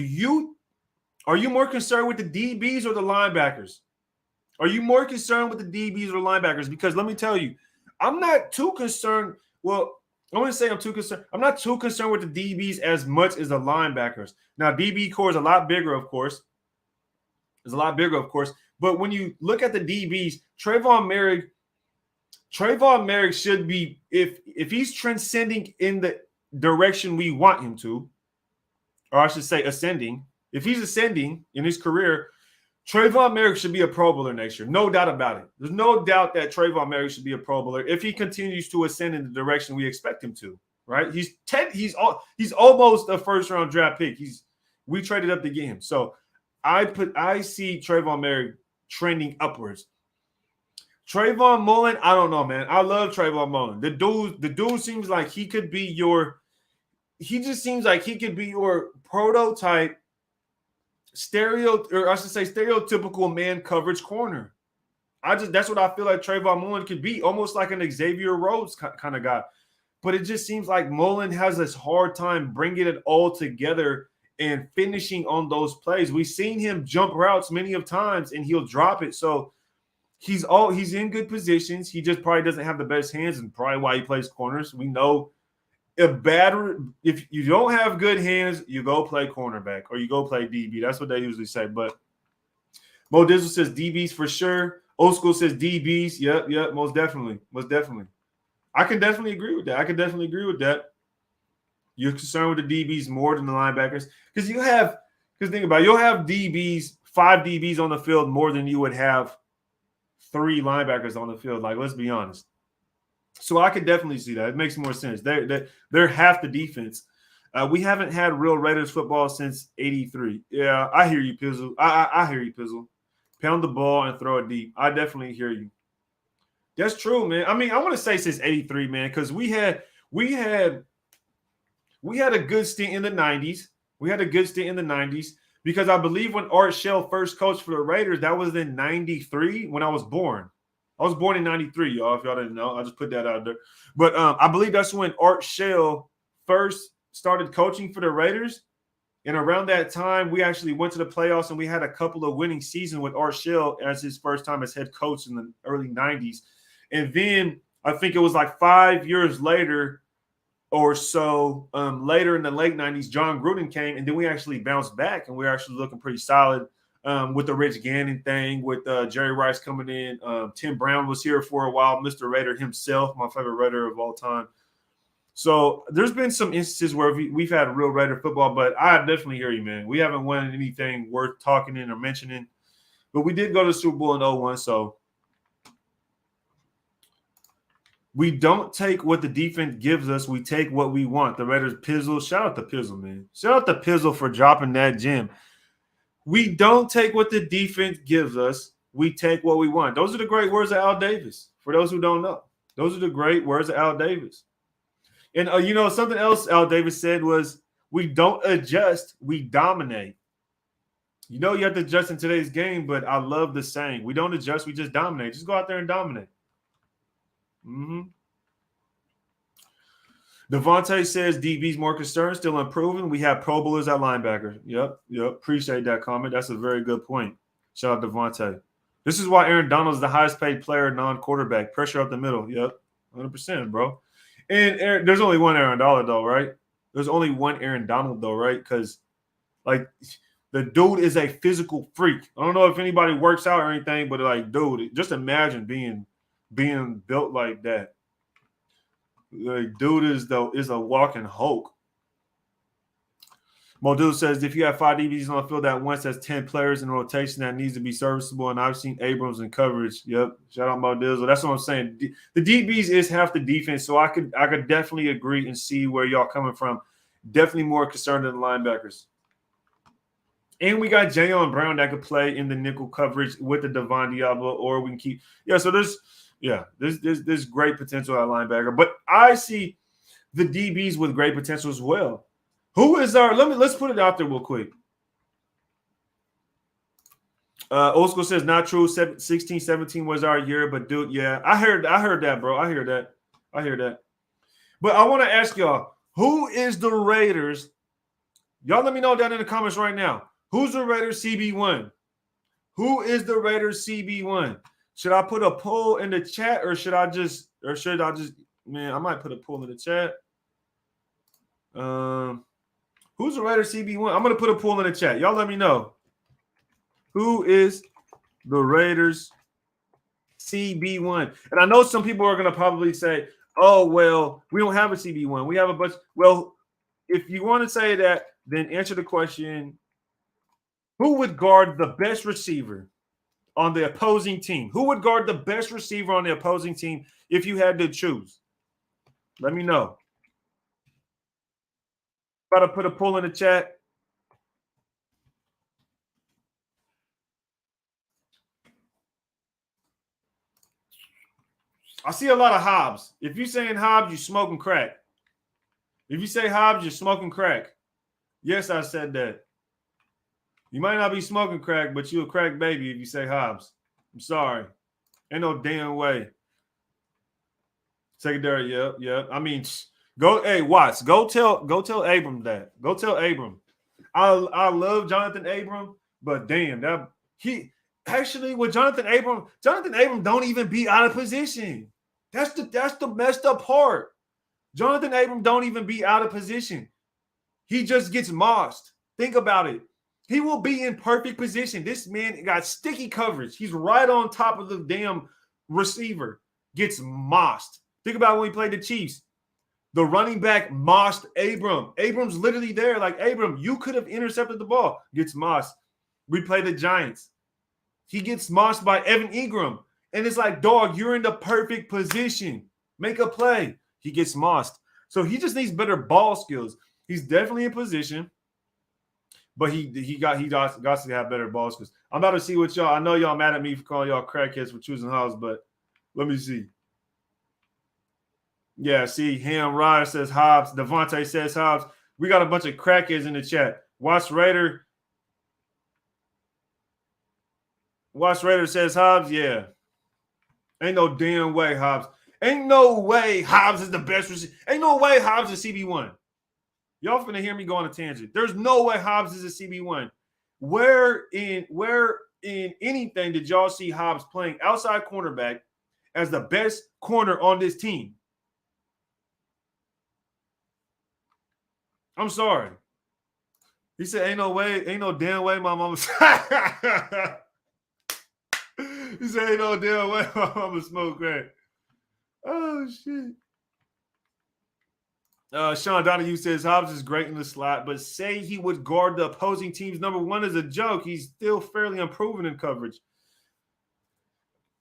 Are you more concerned with the DBs or the linebackers? Are you more concerned with the DBs or the linebackers? Because let me tell you, I'm not too concerned. Well, I want to say I'm too concerned. I'm not too concerned with the DBs as much as the linebackers. Now, DB core is a lot bigger, of course. But when you look at the DBs, Trayvon Merrick should be, if he's transcending in the direction we want him to, or I should say ascending. If he's ascending in his career, Trayvon Merrick should be a Pro Bowler next year. No doubt about it. There's no doubt that Trayvon Merrick should be a Pro Bowler if he continues to ascend in the direction we expect him to. Right? He's almost a first-round draft pick. We traded up to get him. So I see Trayvon Merrick trending upwards. Trayvon Mullen, I don't know, man. I love Trayvon Mullen. The dude seems like he could be your prototype stereotypical man coverage corner. That's what I feel like Trayvon Mullen could be, almost like an Xavier Rhodes kind of guy. But it just seems like Mullen has this hard time bringing it all together and finishing on those plays. We've seen him jump routes many of times and he'll drop it. So he's in good positions. He just probably doesn't have the best hands, and probably why he plays corners. We know if you don't have good hands, you go play cornerback or you go play DB. That's what they usually say. But Mo Dizzle says DBs for sure. Old school says DBs. Yep, most definitely. I can definitely agree with that. You're concerned with the DBs more than the linebackers because think about it, you'll have DBs, 5 DBs on the field more than you would have 3 linebackers on the field. Like, let's be honest. So I could definitely see that. It makes more sense. They're half the defense. We haven't had real Raiders football since '83. Yeah, I hear you, Pizzle. I hear you, Pizzle. Pound the ball and throw it deep. I definitely hear you. That's true, man. I mean, I want to say since '83, man, because we had a good stint in the '90s. Because I believe when Art Shell first coached for the Raiders, that was in '93 when I was born. I was born in '93, y'all. If y'all didn't know, I just put that out there. But I believe that's when Art Shell first started coaching for the Raiders. And around that time, we actually went to the playoffs and we had a couple of winning seasons with Art Shell as his first time as head coach in the early '90s. And then I think it was like 5 years later or so, later in the late '90s, John Gruden came, and then we actually bounced back, and we're actually looking pretty solid with the Rich Gannon thing, with Jerry Rice coming in. Tim Brown was here for a while, Mr. Raider himself, my favorite Raider of all time. So there's been some instances where we've had real Raider football, but I definitely hear you, man. We haven't won anything worth talking in or mentioning, but we did go to the Super Bowl in 2001, so we don't take what the defense gives us. We take what we want. The Raiders, Pizzle. Shout out to Pizzle, man. Shout out to Pizzle for dropping that gem. We don't take what the defense gives us. We take what we want. Those are the great words of Al Davis. For those who don't know, those are the great words of Al Davis. And, something else Al Davis said was, we don't adjust, we dominate. You have to adjust in today's game, but I love the saying. We don't adjust, we just dominate. Just go out there and dominate. Devontae says DB's more concerned, still improving. We have Pro Bowlers at linebacker. Yep. Appreciate that comment. That's a very good point. Shout out Devontae. This is why Aaron Donald is the highest paid player, non-quarterback. Pressure up the middle. Yep. 100%, bro. And there's only one Aaron Donald, though, right? There's only one Aaron Donald, though, right? Because, the dude is a physical freak. I don't know if anybody works out or anything, but, dude, just imagine being built like that. Dude is a walking Hulk. Modul says, if you have 5 DBs on the field at once, that's 10 players in rotation that needs to be serviceable. And I've seen Abrams in coverage. Yep. Shout out Modul. That's what I'm saying. The DBs is half the defense. So I could definitely agree and see where y'all coming from. Definitely more concerned than the linebackers. And we got Jayon Brown that could play in the nickel coverage with the Devon Diablo, or we can keep. So there's great potential at linebacker. But I see the DBs with great potential as well. Who is our? Let's put it out there real quick. Old School says not true. 16, 17 was our year, but dude, yeah, I heard that, bro. I hear that. But I want to ask y'all, who is the Raiders? Y'all let me know down in the comments right now. Who's the Raiders CB1? Who is the Raiders CB1? Should I put a poll in the chat, or should I just, man, I might put a poll in the chat. Who's the Raiders CB1? I'm gonna put a poll in the chat. Y'all let me know. Who is the Raiders CB1? And I know some people are gonna probably say, oh, well, we don't have a CB1. We have a bunch. Well, if you want to say that, then answer the question. Who would guard the best receiver on the opposing team? Who would guard the best receiver on the opposing team if you had to choose? Let me know. About to put a poll in the chat. I see a lot of Hobbs. If you're saying Hobbs, you're smoking crack. If you say Hobbs, you're smoking crack. Yes, I said that. You might not be smoking crack, but you're a crack baby if you say Hobbs. I'm sorry. Ain't no damn way. Secondary, yep. I mean, hey, Watts, go tell Abram that. Go tell Abram. I love Jonathan Abram, but damn, that he actually with Jonathan Abram don't even be out of position. That's the messed up part. Jonathan Abram don't even be out of position. He just gets mossed. Think about it. He will be in perfect position. This man got sticky coverage. He's right on top of the damn receiver. Gets mossed. Think about when we played the Chiefs. The running back mossed Abram. Abram's literally there. Like, Abram, you could have intercepted the ball. Gets mossed. We play the Giants. He gets mossed by Evan Ingram. And it's like, dog, you're in the perfect position. Make a play. He gets mossed. So he just needs better ball skills. He's definitely in position. But he got to have better ball skills. I'm about to see what y'all. I know y'all mad at me for calling y'all crackheads for choosing Hobbs, but let me see. Yeah, see, Ham Ryan says Hobbs. Devontae says Hobbs. We got a bunch of crackheads in the chat. Watch Raider says Hobbs. Yeah. Ain't no damn way Hobbs. Ain't no way Hobbs is the best receiver. Ain't no way Hobbs is CB1. Y'all finna hear me go on a tangent. There's no way Hobbs is a CB1. Where in anything did y'all see Hobbs playing outside cornerback as the best corner on this team? I'm sorry. He said, ain't no damn way my mama. He said, ain't no damn way my mama smoke crack. Oh, shit. Sean Donahue says Hobbs is great in the slot, but say he would guard the opposing team's number one is a joke. He's still fairly unproven in coverage.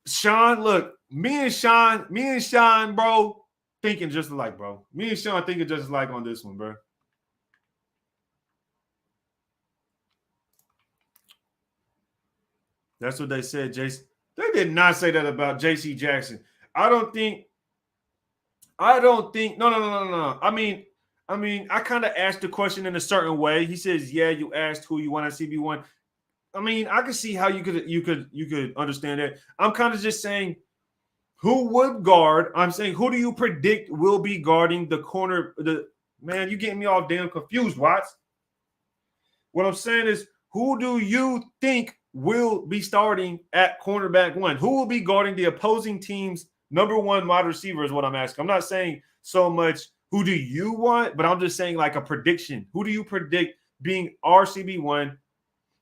Sean, look, me and Sean, bro, thinking just alike, bro. Me and Sean thinking just alike on this one, bro. That's what they said, Jason. They did not say that about J.C. Jackson. I don't think. No. I mean, I kind of asked the question in a certain way. He says, "Yeah, you asked who you want at CB1." I mean, I could see how you could understand that. I'm kind of just saying, who would guard? I'm saying, who do you predict will be guarding the corner? Man, you getting me all damn confused, Watts. What I'm saying is, who do you think will be starting at cornerback one? Who will be guarding the opposing team's number one wide receiver is what I'm asking. I'm not saying so much who do you want, but I'm just saying like a prediction. Who do you predict being RCB1,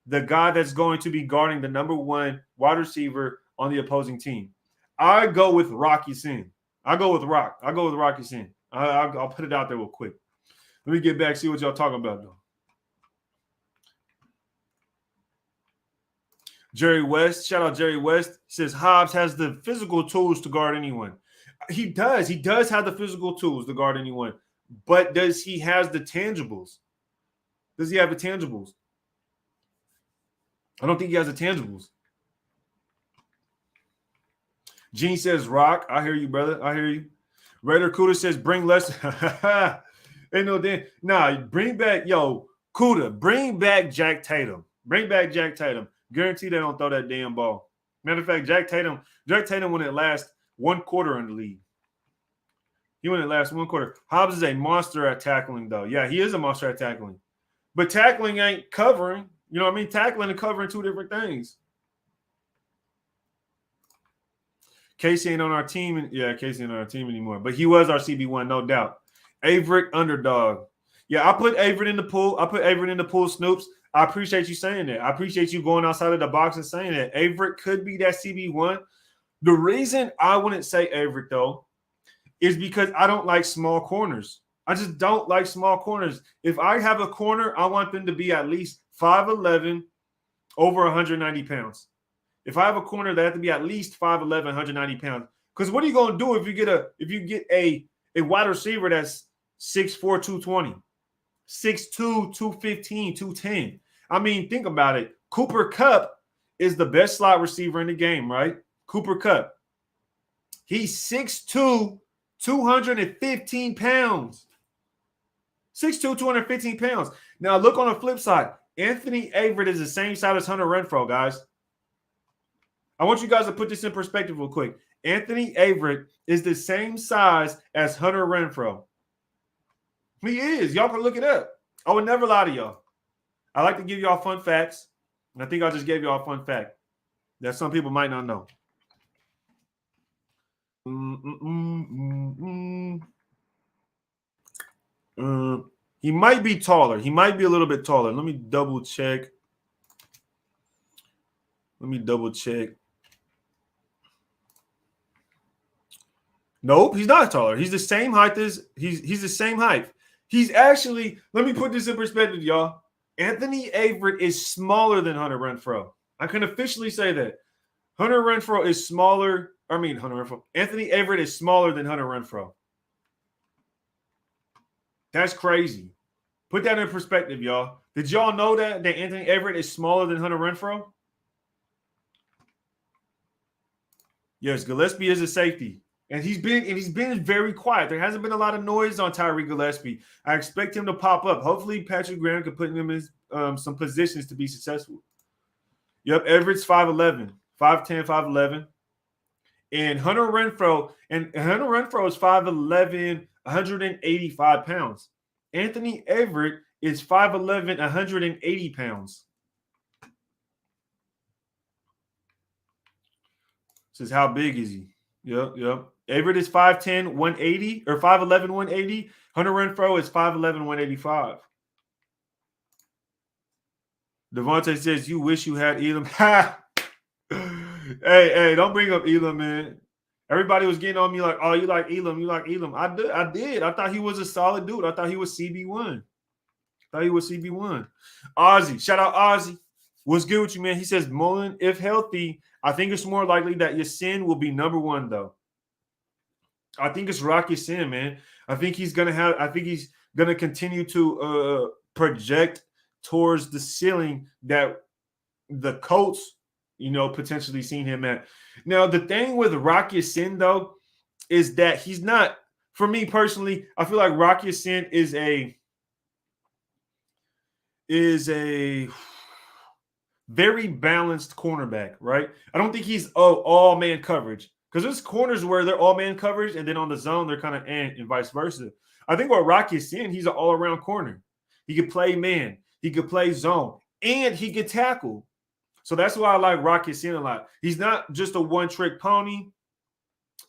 the guy that's going to be guarding the number one wide receiver on the opposing team? I go with Rocky Sin. I go with Rocky Sin. I'll put it out there real quick. Let me get back, see what y'all talking about, though. Jerry West, shout out Jerry West, says Hobbs has the physical tools to guard anyone. He does. He does have the physical tools to guard anyone. But does he have the tangibles? Does he have the tangibles? I don't think he has the tangibles. Gene says, Rock. I hear you, brother. I hear you. Raider Cuda says, bring less. Ain't no damn. Nah, bring back, Cuda, bring back Jack Tatum. Bring back Jack Tatum. Guarantee they don't throw that damn ball. Matter of fact, Jack Tatum wouldn't last one quarter in the league. He wouldn't last one quarter. Hobbs is a monster at tackling, though. Yeah, he is a monster at tackling. But tackling ain't covering. You know what I mean? Tackling and covering two different things. Casey ain't on our team. Yeah, Casey ain't on our team anymore. But he was our CB1, no doubt. Averett, underdog. Yeah, I put Averett in the pool. Snoops. I appreciate you saying that. I appreciate you going outside of the box and saying that. Averett could be that CB1. The reason I wouldn't say Averett, though, is because I don't like small corners. I just don't like small corners. If I have a corner, I want them to be at least 5'11", over 190 pounds. If I have a corner, they have to be at least 5'11", 190 pounds. Because what are you going to do if you get a wide receiver that's 6'4", 220, 6'2", 215, 210? I mean, think about it. Cooper Kupp is the best slot receiver in the game, right? Cooper Kupp. He's 6'2", 215 pounds. 6'2", 215 pounds. Now, look on the flip side. Anthony Averett is the same size as Hunter Renfrow, guys. I want you guys to put this in perspective real quick. Anthony Averett is the same size as Hunter Renfrow. He is. Y'all can look it up. I would never lie to y'all. I like to give y'all fun facts, and I think I just gave y'all a fun fact that some people might not know. He might be taller. He might be a little bit taller. Let me double check. Nope, he's not taller. He's the same height as he's the same height. He's actually, let me put this in perspective, y'all. Anthony Averett is smaller than Hunter Renfrow. I can officially say that. Hunter Renfrow is smaller. Anthony Averett is smaller than Hunter Renfrow. That's crazy. Put that in perspective, y'all. Did y'all know that Anthony Averett is smaller than Hunter Renfrow? Yes, Gillespie is a safety. And he's been very quiet. There hasn't been a lot of noise on Tyree Gillespie. I expect him to pop up. Hopefully, Patrick Graham can put him in some positions to be successful. Yep, Everett's 5'11", 5'10", 5'11". And Hunter Renfrow is 5'11", 185 pounds. Anthony Averett is 5'11", 180 pounds. Says, how big is he? Yep. Averett is 5'10", 180, or 5'11", 180. Hunter Renfrow is 5'11", 185. Devontae says, you wish you had Elam. Ha! Hey, don't bring up Elam, man. Everybody was getting on me like, oh, you like Elam. I did. I thought he was a solid dude. I thought he was CB1. Ozzy. Shout out Ozzy. What's good with you, man? He says, Mullen, if healthy, I think it's more likely that Yasin will be number one, though. I think it's Rock Yasin, man. I think he's gonna continue to project towards the ceiling that the Colts, potentially seen him at. Now, the thing with Rock Yasin, though, is that he's not, for me personally, I feel like Rock Yasin is a very balanced cornerback, right? I don't think he's all man coverage, because there's corners where they're all man coverage, and then on the zone they're kind of and vice versa. I think what Rock Yasin, he's an all around corner. He could play man, he could play zone, and he could tackle. So that's why I like Rock Yasin a lot. He's not just a one-trick pony.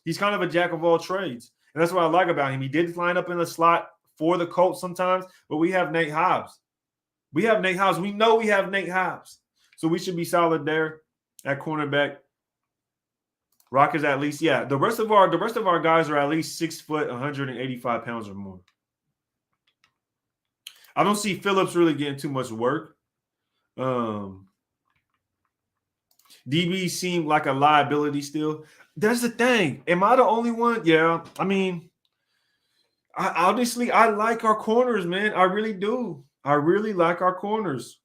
He's kind of a jack of all trades. And that's what I like about him. He did line up in the slot for the Colts sometimes, but we have Nate Hobbs. We know we have Nate Hobbs. So we should be solid there at cornerback. Rock is at least, yeah. The rest of our guys are at least 6 foot, 185 pounds or more. I don't see Phillips really getting too much work. DB seemed like a liability still. That's the thing. Am I the only one? Yeah. I mean, I like our corners, man. I really do. I really like our corners.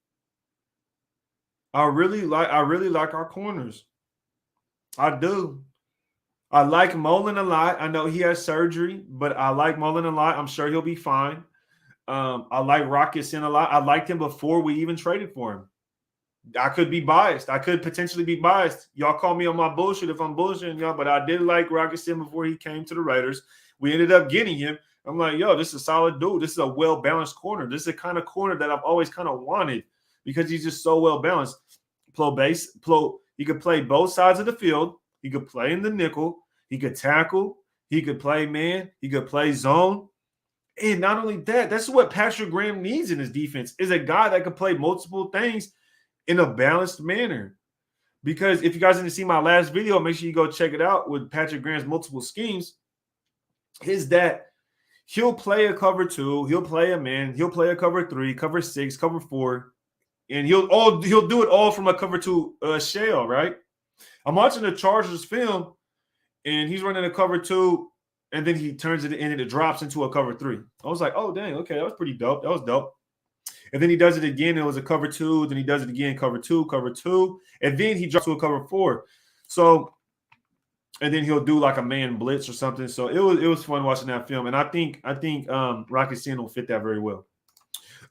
I really like our corners. I do. I like Mullen a lot. I know he has surgery, but I like Mullen a lot. I'm sure he'll be fine. I like Rocketson a lot. I liked him before we even traded for him. I could be biased. I could potentially be biased. Y'all call me on my bullshit if I'm bullshitting y'all, but I did like Rocketson before he came to the Raiders. We ended up getting him. I'm like, yo, this is a solid dude. This is a well-balanced corner. This is the kind of corner that I've always kind of wanted because he's just so well-balanced. He could play both sides of the field. He could play in the nickel. He could tackle. He could play man. He could play zone. And not only that, that's what Patrick Graham needs in his defense is a guy that could play multiple things in a balanced manner. Because if you guys didn't see my last video, make sure you go check it out with Patrick Graham's multiple schemes. Is that he'll play a cover 2, he'll play a man, he'll play a cover 3, cover 6, cover 4, and he'll do it all from a cover 2 shell, right? I'm watching the Chargers film, and he's running a cover 2, and then he turns it in and it drops into a cover 3. I was like, oh, dang, okay, that was pretty dope. That was dope. And then he does it again. It was a cover 2. Then he does it again, cover 2, and then he drops to a cover 4. So, and then he'll do like a man blitz or something. So it was fun watching that film, and I think Rocketson will fit that very well.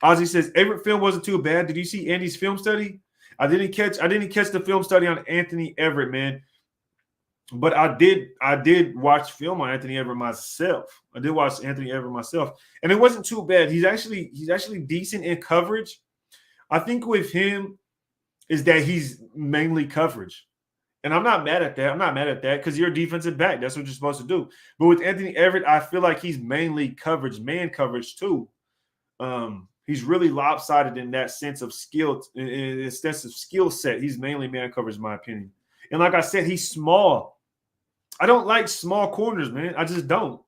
Ozzy says Everett film wasn't too bad. Did you see Andy's film study? I didn't catch the film study on Anthony Everett, man. But I did watch film on Anthony Everett myself. I did watch Anthony Everett myself, and it wasn't too bad. He's actually decent in coverage. I think with him is that he's mainly coverage, and I'm not mad at that. I'm not mad at that because you're a defensive back. That's what you're supposed to do. But with Anthony Everett, I feel like he's mainly coverage, man coverage too. He's really lopsided in that sense of skill, in a sense of skill set. He's mainly man coverage, in my opinion. And like I said, he's small. I don't like small corners, man. I just don't.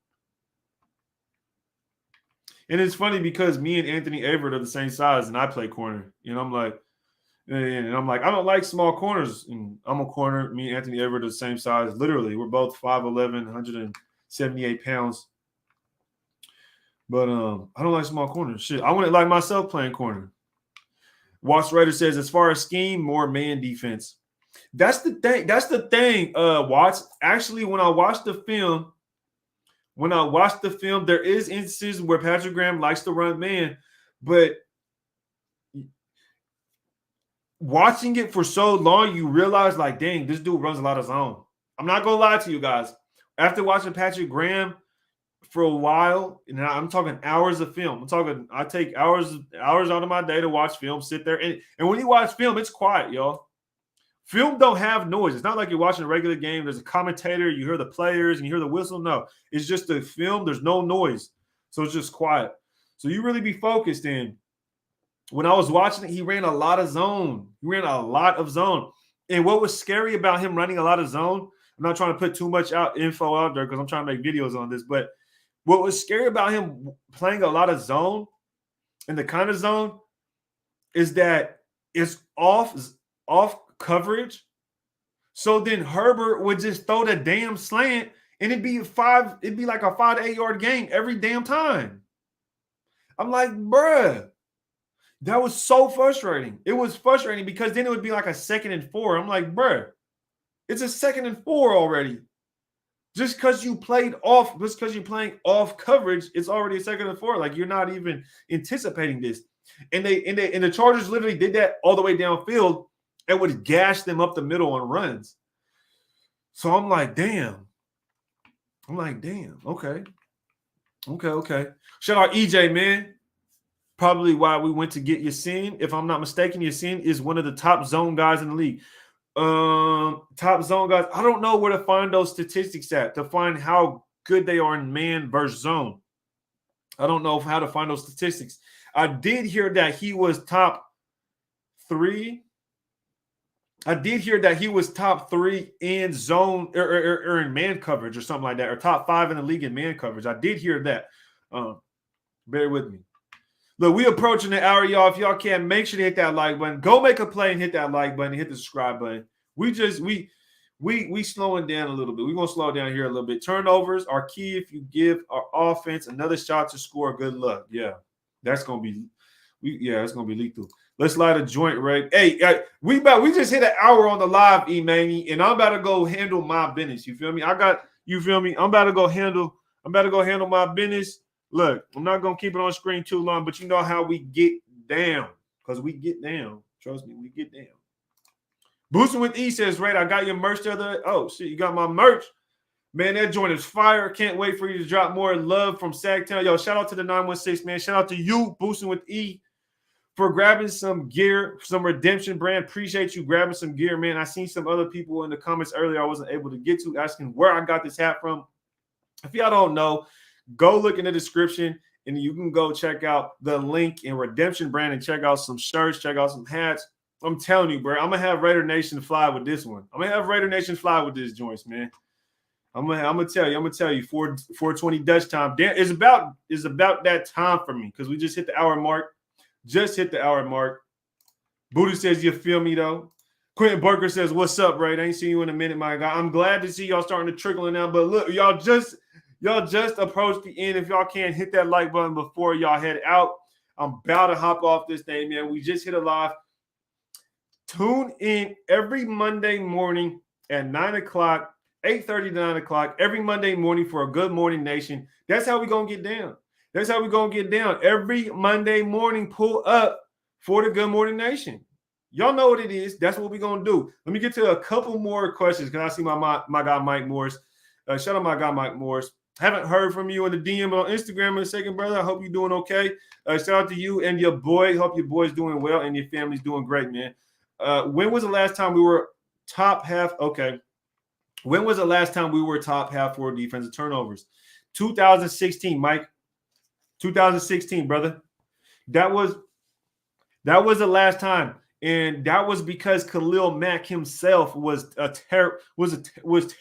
And it's funny because me and Anthony Everett are the same size, and I play corner. You know, I'm like, I don't like small corners. And I'm a corner. Me and Anthony Everett are the same size. Literally, we're both 5'11", 178 pounds. But I don't like small corners. Shit, I wouldn't like myself playing corner. Watch Raider says, as far as scheme, more man defense. That's the thing. Watts. Actually, when I watched the film, there is instances where Patrick Graham likes to run man, but watching it for so long, you realize, like, dang, this dude runs a lot of zone. I'm not gonna lie to you guys. After watching Patrick Graham for a while, and I'm talking hours of film. I take hours out of my day to watch film, sit there, and when you watch film, it's quiet, y'all. Film don't have noise. It's not like you're watching a regular game. There's a commentator. You hear the players and you hear the whistle. No, it's just a film. There's no noise. So it's just quiet. So you really be focused in. When I was watching it, he ran a lot of zone. And what was scary about him running a lot of zone, I'm not trying to put too much info out there because I'm trying to make videos on this, but what was scary about him playing a lot of zone and the kind of zone is that it's off coverage. So then Herbert would just throw the damn slant and it'd be like a 5 to 8 yard gain every damn time. I'm like, bruh, that was so frustrating. It was frustrating because then it would be like a 2nd and 4. I'm like, bruh, it's a 2nd and 4 already. Just because you're playing off coverage, it's already a 2nd and 4. Like, you're not even anticipating this. And the Chargers literally did that all the way downfield. It would gash them up the middle on runs. So I'm like, damn. Okay. Shout out EJ, man. Probably why we went to get Yasin. If I'm not mistaken, Yasin is one of the top zone guys in the league. Top zone guys. I don't know where to find those statistics at to find how good they are in man versus zone. I don't know how to find those statistics. I did hear that he was top 3. I did hear that he was top 3 in zone or in man coverage or something like that, or top 5 in the league in man coverage. I did hear that. Bear with me. Look, we approaching the hour, y'all. If y'all can, make sure to hit that like button. Go make a play and hit that like button. Hit the subscribe button. We slowing down a little bit. We're gonna slow down here a little bit. Turnovers are key. If you give our offense another shot to score, good luck. Yeah, that's gonna be lethal. Let's light a joint, right? Hey, we just hit an hour on the live, E-Manny, and I'm about to go handle my business. You feel me? You feel me? I'm about to go handle my business. Look, I'm not gonna keep it on screen too long, but you know how we get down. Because we get down. Trust me, we get down. Boosting with E says, right, I got your merch the other day. Oh, shit, you got my merch. Man, that joint is fire. Can't wait for you to drop more love from Sagtown. Yo, shout out to the 916, man. Shout out to you, Boosting with E, for grabbing some gear, some Redemption brand. Appreciate you grabbing some gear, man. I seen some other people in the comments earlier I wasn't able to get to asking where I got this hat from. If y'all don't know, go look in the description and you can go check out the link in Redemption brand and check out some shirts, check out some hats. I'm telling you, bro, I'm going to have Raider Nation fly with this one. I'm going to have Raider Nation fly with this joints, man. I'm gonna tell you 420 Dutch time. It's about that time for me because we just hit the hour mark. Booty says, you feel me though. Quentin Barker says, what's up, Ray? I ain't seen you in a minute, my guy. I'm glad to see y'all starting to trickle in now. But look, y'all just approached the end. If y'all can't hit that like button before y'all head out, I'm about to hop off this thing, man. We just hit a live. Tune in every Monday morning at 9 o'clock. 8:30 to 9 o'clock every Monday morning for a Good Morning Nation. That's how we're going to get down. Every Monday morning, pull up for the Good Morning Nation. Y'all know what it is. That's what we're going to do. Let me get to a couple more questions because I see my guy Mike Morris. Shout out my guy Mike Morris. Haven't heard from you in the DM on Instagram in a second, brother. I hope you're doing okay. Shout out to you and your boy. Hope your boy's doing well and your family's doing great, man. When was the last time we were top half? Okay. When was the last time we were top half for defensive turnovers? 2016, Mike. 2016, brother. That was the last time, and that was because Khalil Mack himself was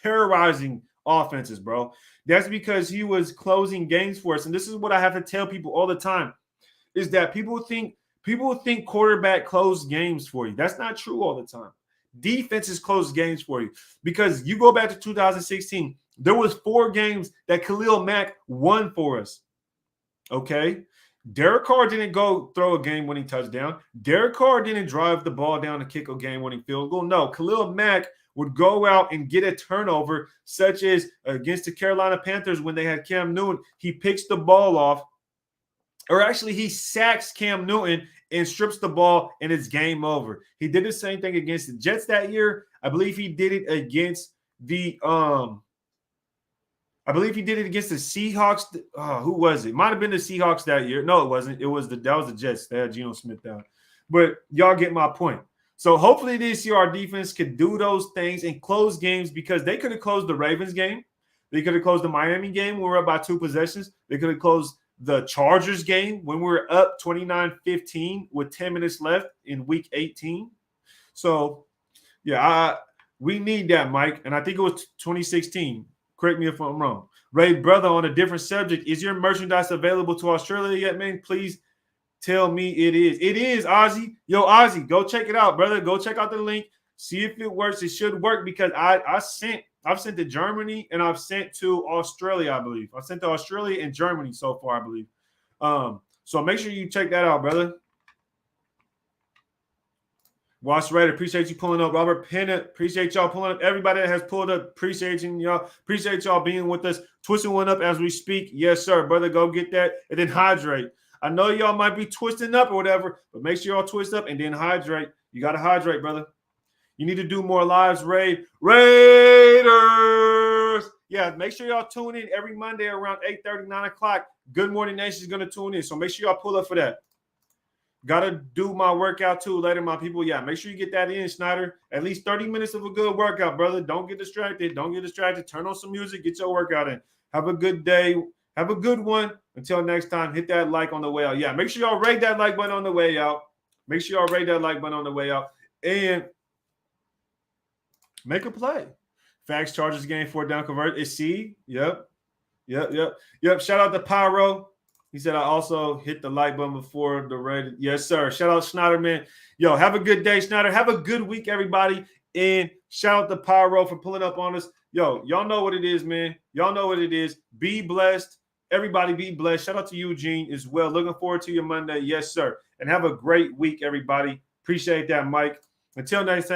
terrorizing offenses, bro. That's because he was closing games for us, and this is what I have to tell people all the time: is that people think quarterback closed games for you. That's not true all the time. Defenses close games for you because you go back to 2016. There was 4 games that Khalil Mack won for us. Okay, Derek Carr didn't go throw a game-winning touchdown. Derek Carr didn't drive the ball down to kick a game-winning field goal. No, Khalil Mack would go out and get a turnover, such as against the Carolina Panthers when they had Cam Newton. He picks the ball off, or actually he sacks Cam Newton and strips the ball, and it's game over. He did the same thing against the Jets that year. I believe he did it against the Seahawks. Who was it? Might have been the Seahawks that year. No, it wasn't. That was the Jets. They had Geno Smith down. But y'all get my point. So hopefully this year our defense could do those things and close games because they could have closed the Ravens game. They could have closed the Miami game when we were up by 2 possessions. They could have closed the Chargers game when we were up 29-15 with 10 minutes left in week 18. So, yeah, we need that, Mike. And I think it was 2016. Correct me if I'm wrong. Ray, brother, on a different subject, is your merchandise available to Australia yet, man? Please tell me it is. It is, Ozzy. Yo, Ozzy, go check it out, brother. Go check out the link. See if it works. It should work because I've sent to Germany and I've sent to Australia, I believe. I've sent to Australia and Germany so far, I believe. So make sure you check that out, brother. Watch Raider, appreciate you pulling up. Robert Pennant, appreciate y'all pulling up. Everybody that has pulled up, appreciate y'all. Appreciate y'all being with us. Twisting one up as we speak. Yes, sir, brother. Go get that and then hydrate. I know y'all might be twisting up or whatever, but make sure y'all twist up and then hydrate. You got to hydrate, brother. You need to do more lives, Raiders. Yeah, make sure y'all tune in every Monday around 8:30, 9 o'clock. Good Morning Nation is going to tune in, so make sure y'all pull up for that. Got to do my workout too later, my people. Yeah, make sure you get that in, Snyder. At least 30 minutes of a good workout, brother. Don't get distracted. Turn on some music. Get your workout in. Have a good day. Have a good one. Until next time, hit that like on the way out. Yeah, make sure y'all rate that like button on the way out. And make a play. Facts, Chargers game, 4th down convert. It's C. Yep. Shout out to Pyro. He said I also hit the like button before the Raiders. Yes, sir. Shout out Schneider, man. Yo, have a good day, Schneider. Have a good week, everybody. And shout out to Pyro for pulling up on us. Yo, y'all know what it is, man. Y'all know what it is. Be blessed. Everybody be blessed. Shout out to Eugene as well. Looking forward to your Monday. Yes, sir. And have a great week, everybody. Appreciate that, Mike. Until next time.